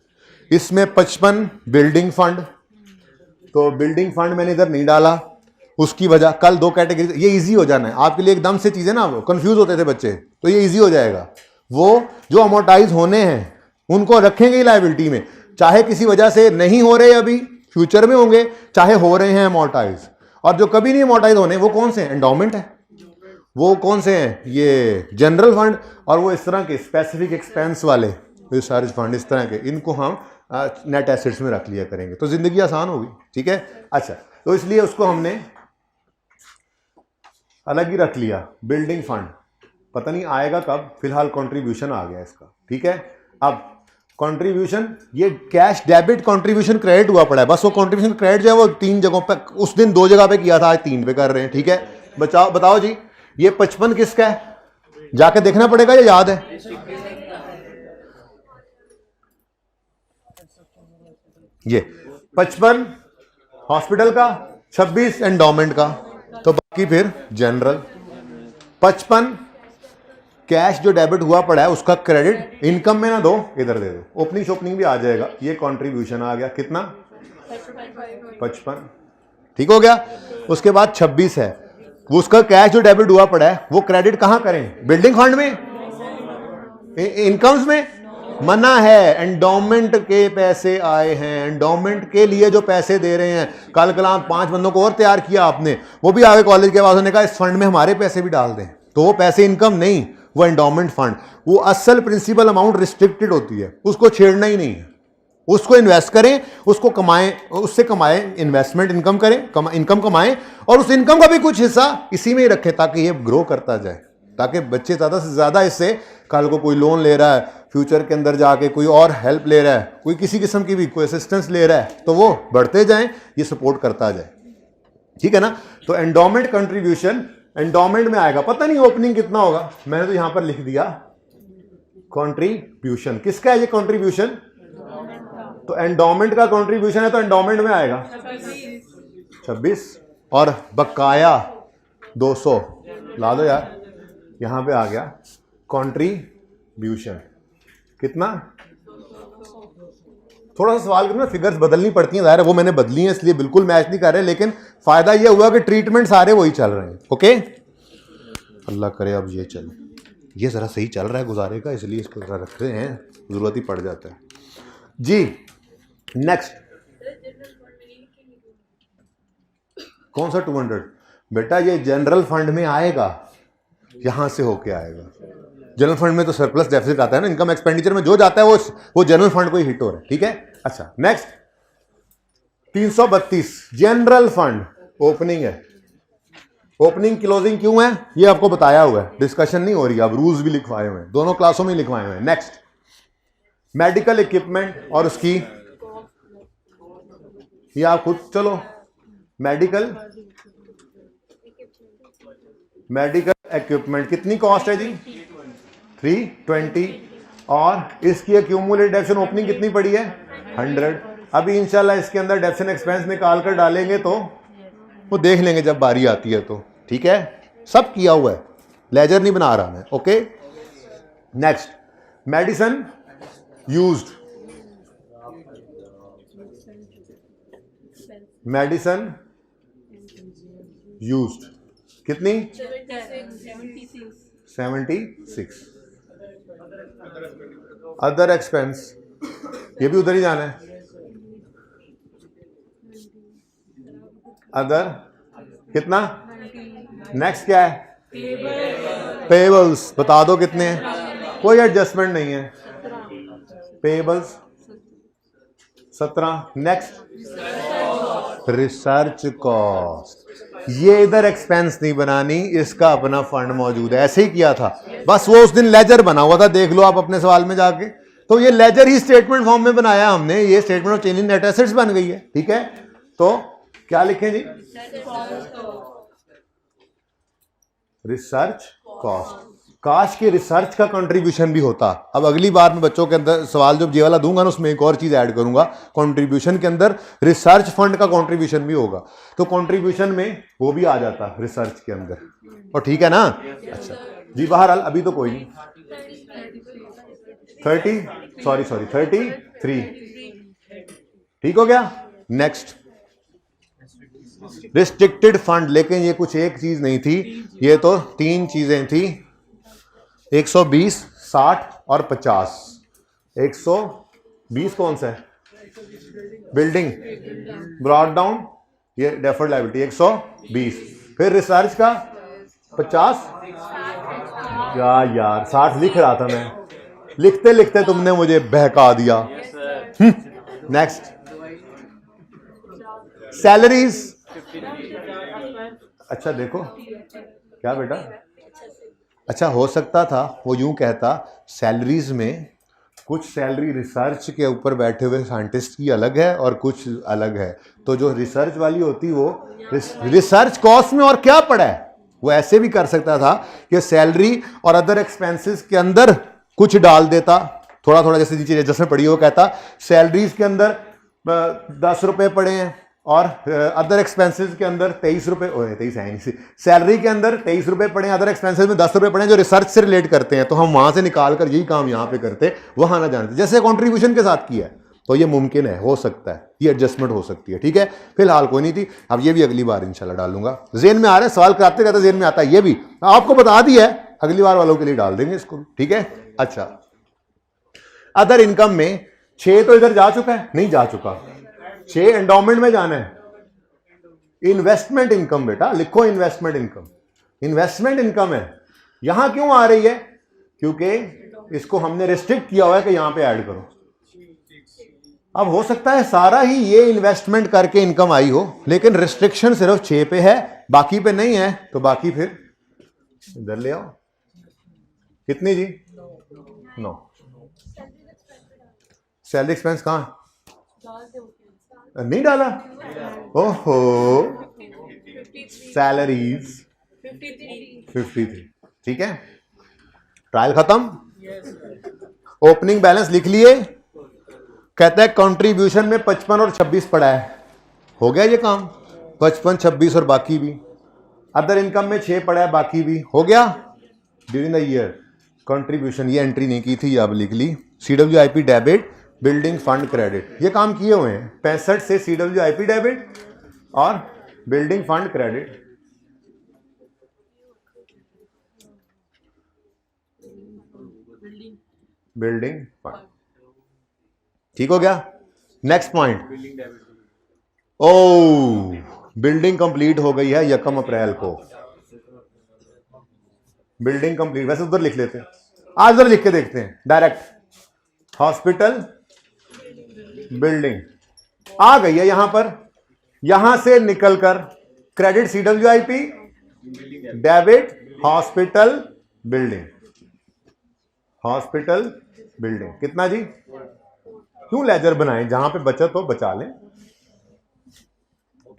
इसमें 55 बिल्डिंग फंड, तो बिल्डिंग फंड मैंने इधर नहीं डाला, उसकी वजह कल दो कैटेगरी, ये इजी हो जाना है आपके लिए एकदम से। चीजें ना कंफ्यूज होते थे बच्चे, तो ये इजी हो जाएगा। वो जो अमोर्टाइज होने हैं उनको रखेंगे ही लायबिलिटी में, चाहे किसी वजह से नहीं हो रहे अभी, फ्यूचर में होंगे, चाहे हो रहे हैं अमोर्टाइज। और जो कभी नहीं अमोर्टाइज होने वो कौन से हैं? एंडोमेंट है। वो कौन से हैं? ये जनरल फंड, और वो इस तरह के स्पेसिफिक एक्सपेंस वाले रिसर्च फंड, इस तरह के, इनको हम नेट एसेट्स में रख लिया करेंगे, तो जिंदगी आसान होगी। ठीक है, अच्छा, तो इसलिए उसको हमने अलग ही रख लिया। बिल्डिंग फंड पता नहीं आएगा कब, फिलहाल कंट्रीब्यूशन आ गया इसका। ठीक है, अब कंट्रीब्यूशन, ये कैश डेबिट कंट्रीब्यूशन क्रेडिट हुआ पड़ा है, बस वो कंट्रीब्यूशन क्रेडिट जो है वो 3 जगहों पे, उस दिन 2 जगह पे किया था, आज 3 पे कर रहे हैं। ठीक है, बताओ जी, ये 55 किसका है? जाके देखना पड़ेगा या याद है? ये 55 हॉस्पिटल का, 26 एंडोमेंट का, तो बाकी फिर जनरल। 55 कैश जो डेबिट हुआ पड़ा है उसका क्रेडिट इनकम में ना दो, इधर दे दो, ओपनिंग शोपनिंग भी आ जाएगा। ये कंट्रीब्यूशन आ गया, कितना? 55। ठीक हो गया। उसके बाद 26 है, उसका कैश जो डेबिट हुआ पड़ा है वो क्रेडिट कहां करें? बिल्डिंग फंड में, इनकम्स में मना है। एंडोमेंट के पैसे आए हैं, एंडोमेंट के लिए जो पैसे दे रहे हैं, कल कल 5 बंदों को और तैयार किया आपने, वो भी आगे कॉलेज के बाद उन्होंने कहा इस फंड में हमारे पैसे भी डाल दें, तो वो पैसे इनकम नहीं, वो एंडोमेंट फंड। वो असल प्रिंसिपल अमाउंट रिस्ट्रिक्टेड होती है, उसको छेड़ना ही नहीं है, उसको इन्वेस्ट करें, उसको कमाएं, उससे कमाएं, इन्वेस्टमेंट इनकम करें, इनकम कमाएं, और उस इनकम का भी कुछ हिस्सा इसी में ही रखें ताकि ये ग्रो करता जाए, ताकि बच्चे ज़्यादा से ज़्यादा इससे, कल को कोई लोन ले रहा है, फ्यूचर के अंदर जाके कोई और हेल्प ले रहा है, कोई किसी किस्म की भी कोई असिस्टेंस ले रहा है, तो वो बढ़ते जाएं, ये सपोर्ट करता जाए। ठीक है ना। तो एंडोमेंट कंट्रीब्यूशन एंडोमेंट में आएगा, पता नहीं ओपनिंग कितना होगा, मैंने तो यहां पर लिख दिया कंट्रीब्यूशन। किसका है ये कंट्रीब्यूशन? तो एंडोमेंट का कंट्रीब्यूशन है, तो एंडोमेंट में आएगा 26, और बकाया 200 ला दो यार, यहां पे आ गया कंट्रीब्यूशन। कितना? थोड़ा सा सवाल करूँ, फिगर्स बदलनी पड़ती हैं, जाहिर है वो मैंने बदली हैं, इसलिए बिल्कुल मैच नहीं कर रहे, लेकिन फायदा ये हुआ कि ट्रीटमेंट सारे वही चल रहे हैं। ओके, अल्लाह करे अब ये चले, ये जरा सही चल रहा है गुजारे का, इसलिए इसको जरा रखते हैं, जरूरत ही पड़ जाता है जी। नेक्स्ट, कौन सा 200? बेटा ये जनरल फंड में आएगा, यहां से होके आएगा। जनरल फंड में तो सरप्लस डेफिसिट आता है ना, इनकम एक्सपेंडिचर में जो जाता है वो जनरल फंड को ही हिट हो रहा है। ठीक है, अच्छा, नेक्स्ट 332 जनरल फंड ओपनिंग है। ओपनिंग क्लोजिंग क्यों है ये आपको बताया हुआ है, डिस्कशन नहीं हो रही, अब रूल्स भी लिखवाए हुए हैं, दोनों क्लासों में लिखवाए हुए हैं। नेक्स्ट मेडिकल इक्विपमेंट और उसकी, ये आप खुद चलो, मेडिकल इक्विपमेंट कितनी कॉस्ट है जी? 320, और इसकी एक्यूमुलेटेड डेप्शन ओपनिंग कितनी पड़ी है? 100। अभी इंशाल्लाह इसके अंदर डेप्शन एक्सपेंस निकाल कर डालेंगे तो वो देख लेंगे जब बारी आती है तो, ठीक है। सब किया हुआ है, लेजर नहीं बना रहा मैं, okay. Next, medicine used, medicine used कितनी? 76। अदर एक्सपेंस, ये भी उधर ही जाना है। अदर कितना? नेक्स्ट क्या है? पेबल्स, बता दो कितने हैं, कोई एडजस्टमेंट नहीं है। पेबल्स 17। नेक्स्ट, रिसर्च कॉस्ट, ये इधर एक्सपेंस नहीं बनानी, इसका अपना फंड मौजूद है, ऐसे ही किया था, बस वो उस दिन लेजर बना हुआ था, देख लो आप अपने सवाल में जाके। तो ये लेजर ही स्टेटमेंट फॉर्म में बनाया हमने, ये statement of change in net assets बन गई है, ठीक है। तो क्या लिखें जी? Research cost. काश के रिसर्च का कंट्रीब्यूशन भी होता। अब अगली बार मैं बच्चों के अंदर सवाल जो ये वाला दूंगा ना, उसमें एक और चीज ऐड करूंगा, कंट्रीब्यूशन के अंदर रिसर्च फंड का कंट्रीब्यूशन भी होगा, तो कंट्रीब्यूशन में वो भी आ जाता रिसर्च के अंदर, और ठीक है ना। अच्छा जी, बहरहाल अभी तो कोई नहीं। 33, ठीक हो गया। नेक्स्ट, रिस्ट्रिक्टेड फंड, लेकिन ये कुछ एक चीज नहीं थी, ये तो 3 चीजें थी, 120, 60 और 50। 120 कौन सा है? बिल्डिंग, ब्रॉड डाउन, ये डेफर्ड लायबिलिटी 120, फिर रिसर्च का 50, क्या यार 60 लिख रहा था मैं, लिखते लिखते तुमने मुझे बहका दिया। नेक्स्ट, सैलरीज, अच्छा देखो क्या बेटा, अच्छा हो सकता था वो यूं कहता, सैलरीज में कुछ सैलरी रिसर्च के ऊपर बैठे हुए साइंटिस्ट की अलग है और कुछ अलग है, तो जो रिसर्च वाली होती वो रिसर्च कॉस्ट में और क्या पड़ा है, वो ऐसे भी कर सकता था कि सैलरी और अदर एक्सपेंसेस के अंदर कुछ डाल देता, थोड़ा थोड़ा, जैसे नीचे जिसमें पड़ी हो कहता सैलरीज के अंदर 10 रुपए पड़े हैं और अदर एक्सपेंसेस के अंदर 23 रुपए, 23 है नहीं, सैलरी के अंदर 23 रुपए पड़े हैं, अदर एक्सपेंसेस में 10 रुपए पड़े हैं जो रिसर्च से रिलेट करते हैं, तो हम वहां से निकाल कर यही काम यहां पे करते, वहां ना जानते, जैसे कंट्रीब्यूशन के साथ किया है। तो ये मुमकिन है, हो सकता है, ये एडजस्टमेंट हो सकती है, ठीक है। फिलहाल कोई नहीं थी, अब ये भी अगली बार इंशाल्लाह डालूंगा। जेन में आ रहा है, सवाल कराते कराते जेन में आता है, ये भी आपको बता दिया है, अगली बार वालों के लिए डाल देंगे इसको, ठीक है। अच्छा, अदर इनकम में 6 तो इधर जा चुका है, नहीं जा चुका, 6 एंडोमेंट में जाना है। इन्वेस्टमेंट इनकम, बेटा लिखो इन्वेस्टमेंट इनकम, इन्वेस्टमेंट इनकम है, यहां क्यों आ रही है? क्योंकि इसको हमने रिस्ट्रिक्ट किया हुआ है कि यहां पे ऐड करो। अब हो सकता है सारा ही ये इन्वेस्टमेंट करके इनकम आई हो, लेकिन रिस्ट्रिक्शन सिर्फ 6 पे है, बाकी पे नहीं है, तो बाकी फिर इधर ले आओ। कितनी जी? 9। सैलरी एक्सपेंस कहां नहीं डाला? ओहो, सैलरीज 53, ठीक है। ट्रायल खत्म, ओपनिंग बैलेंस लिख लिए, कहता है कंट्रीब्यूशन में 55 और 26 पड़ा है, हो गया ये काम, 55, 26 और बाकी भी। अदर इनकम में 6 पड़ा है, बाकी भी हो गया। ड्यूरिंग द ईयर कंट्रीब्यूशन, ये एंट्री नहीं की थी, अब लिख ली। CWIP debit, building fund credit, ये काम किए हुए हैं 65 से, CWIP डेबिट और building fund credit. Building fund, ठीक हो गया। नेक्स्ट पॉइंट, ओ बिल्डिंग कंप्लीट हो गई है 1 अप्रैल को, बिल्डिंग कंप्लीट, वैसे उधर लिख लेते हैं, आज उधर लिख के देखते हैं डायरेक्ट। हॉस्पिटल बिल्डिंग आ गई है यहां पर, यहां से निकलकर credit CWIP, debit hospital building, hospital building कितना जी? क्यों लेजर बनाएं? जहां पे बचत हो बचा लें,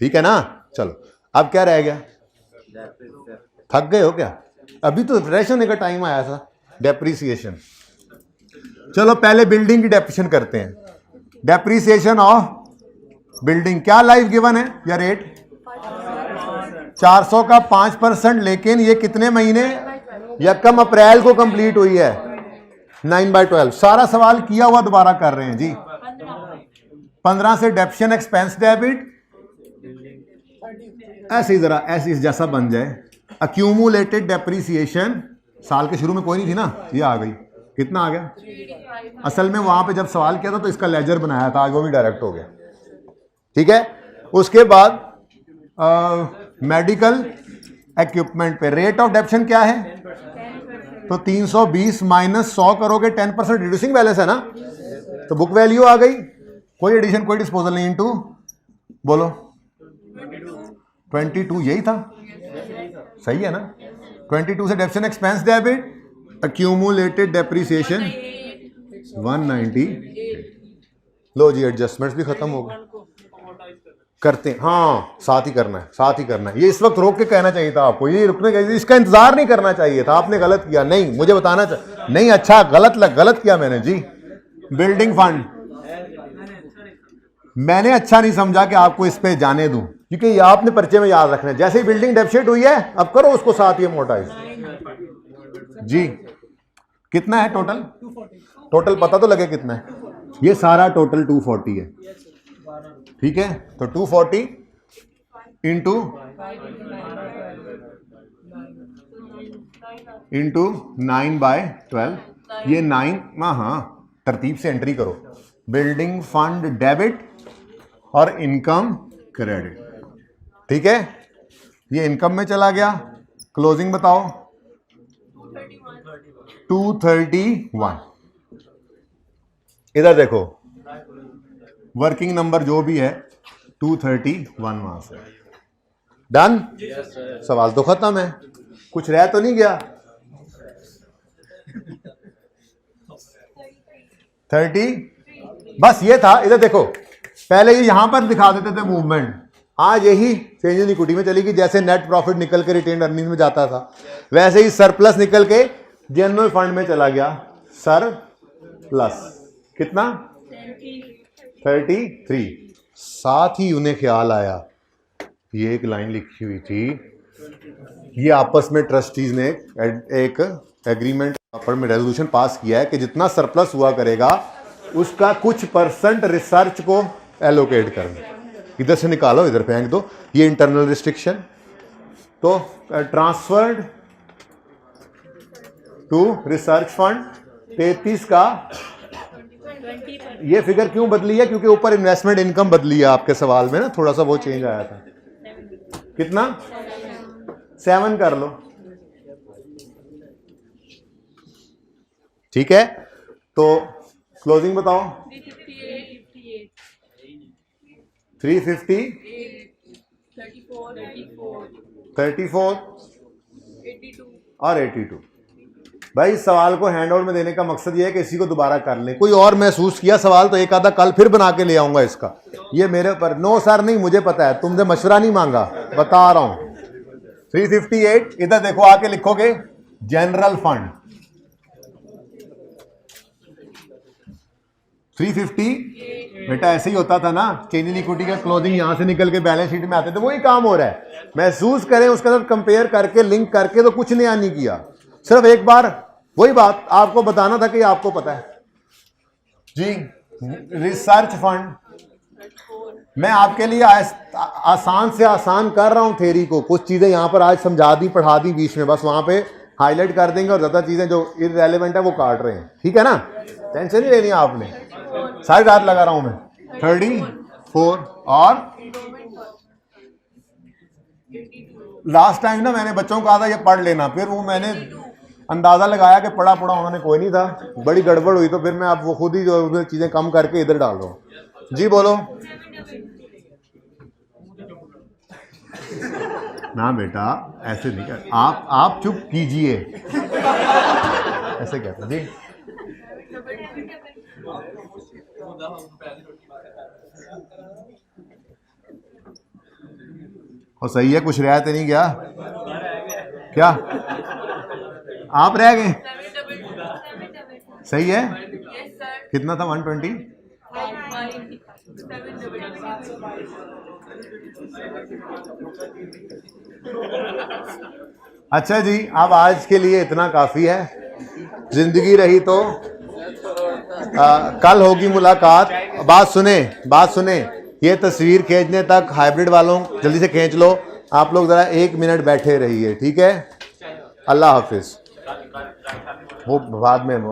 ठीक है ना। चलो अब क्या रह गया? थक गए हो क्या? अभी तो फ्रेश होने का टाइम आया था। डेप्रीसिएशन। चलो पहले बिल्डिंग की डेप्रिसिएशन करते हैं। डेप्रीसिएशन ऑफ बिल्डिंग क्या लाइफ गिवन है या रेट? 400 का 5%, लेकिन ये कितने महीने? यकम अप्रैल को कंप्लीट हुई है। 9/12। सारा सवाल किया हुआ दोबारा कर रहे हैं जी। 15 से डेप्शन एक्सपेंस डेबिट, ऐसे ही जरा ऐसे जैसा बन जाए। अक्यूमुलेटेड डेप्रीसिएशन, साल के शुरू में कोई नहीं थी ना, ये आ गई। कितना आ गया? असल में वहां पे जब सवाल किया था तो इसका लेजर बनाया था, आज वो भी डायरेक्ट हो गया, ठीक है। उसके बाद मेडिकल इक्विपमेंट पे रेट ऑफ डेप्शन क्या है? तो 320 माइनस 100 करोगे 10% रिड्यूसिंग बैलेंस है ना, तो बुक वैल्यू आ गई। कोई एडिशन कोई डिस्पोजल नहीं, इनटू बोलो 22, यही था, सही है ना। 22 से डेप्शन एक्सपेंस डेबिट, अक्यूमुलेटेड डेप्रीसिएशन 190। लो जी एडजस्टमेंट्स भी खत्म हो गए। करते हैं, हाँ साथ ही करना है, साथ ही करना है। ये इस वक्त रोक के कहना चाहिए था आपको, ये रुकने का, इसका इंतजार नहीं करना चाहिए था। आपने गलत किया, नहीं मुझे बताना चाहिए, नहीं अच्छा गलत किया मैंने जी। बिल्डिंग फंड मैंने अच्छा नहीं समझा कि आपको इस पे जाने दूं, क्योंकि ये आपने पर्चे में याद रखना है। जैसे ही बिल्डिंग डेप्रिसिएट हुई है अब करो उसको साथ ही अमोर्टाइज जी। कितना है टोटल? टोटल पता तो लगे कितना है। ये सारा टोटल 240 है, ठीक है। तो 240 इंटू 9/12, ये 9, हाँ तरतीब से एंट्री करो। बिल्डिंग फंड डेबिट और इनकम क्रेडिट, ठीक है। ये इनकम में चला गया। क्लोजिंग बताओ? 231। इधर देखो वर्किंग नंबर जो भी है 231 वहां से। डन? सवाल तो खत्म है, कुछ रह तो नहीं गया। 30 बस ये था। इधर देखो पहले ये यहां पर दिखा देते थे मूवमेंट, आज यही चेंज इन इक्विटी में चली गई। जैसे नेट प्रॉफिट निकल के रिटेन अर्निंग में जाता था, वैसे ही सरप्लस निकल के जनरल फंड में चला गया। सरप्लस कितना? 33। साथ ही उन्हें ख्याल आया, ये एक लाइन लिखी हुई थी, ये आपस में ट्रस्टीज ने एक एग्रीमेंट पर में रेजोल्यूशन पास किया है कि जितना सरप्लस हुआ करेगा उसका कुछ % रिसर्च को एलोकेट करना। इधर से निकालो, इधर फेंक दो, ये इंटरनल रिस्ट्रिक्शन। तो ट्रांसफर्ड टू रिसर्च फंड 33 का। ये फिगर क्यों बदली है? क्योंकि ऊपर इन्वेस्टमेंट इनकम बदली है आपके सवाल में ना, थोड़ा सा वो चेंज आया था। कितना? 7 कर लो, ठीक है। तो क्लोजिंग बताओ? 350, 34 और 82। भाई सवाल को हैंडआउट में देने का मकसद ये है कि इसी को दोबारा कर लें। कोई और महसूस किया सवाल तो एक आधा कल फिर बना के ले आऊंगा इसका, ये मेरे ऊपर। नो सर नहीं, मुझे पता है, तुमसे मशवरा नहीं मांगा, बता रहा हूं। 358 इधर देखो, आके लिखोगे जनरल फंड 350। बेटा ऐसे ही होता था ना, चेंज इन इक्विटी का क्लोजिंग यहां से निकल के बैलेंस शीट में आते थे, वही काम हो रहा है। महसूस करें, उसके साथ कंपेयर करके लिंक करके, तो कुछ नया नहीं किया, सिर्फ एक बार वही बात आपको बताना था कि आपको पता है जी। रिसर्च फंड मैं आपके लिए आसान से आसान कर रहा हूं थ्योरी को, कुछ चीजें यहां पर आज समझा दी, पढ़ा दी बीच में, बस वहां पे हाईलाइट कर देंगे और ज्यादा चीजें जो इररेलेवेंट है वो काट रहे हैं, ठीक है ना। टेंशन नहीं लेनी आपने, सारी रात लगा रहा हूं मैं। 34 और लास्ट टाइम ना मैंने बच्चों को कहा था ये पढ़ लेना, फिर वो मैंने अंदाजा लगाया कि पढ़ा उन्होंने कोई नहीं था, बड़ी गड़बड़ हुई, तो फिर मैं अब वो खुद ही जो चीजें कम करके इधर डाल रहा हूं जी। बोलो ना बेटा, ऐसे नहीं कर, आप चुप कीजिए, ऐसे कहते जी। और सही है, कुछ रियायत नहीं गया क्या? आप रह गए? सही है। कितना था? 120। अच्छा जी, अब आज के लिए इतना काफी है। जिंदगी रही तो कल होगी मुलाकात। बात सुने, ये तस्वीर खींचने तक हाइब्रिड वालों जल्दी से खींच लो। आप लोग जरा 1 मिनट बैठे रहिए, ठीक है? अल्लाह हाफिज। वो बाद में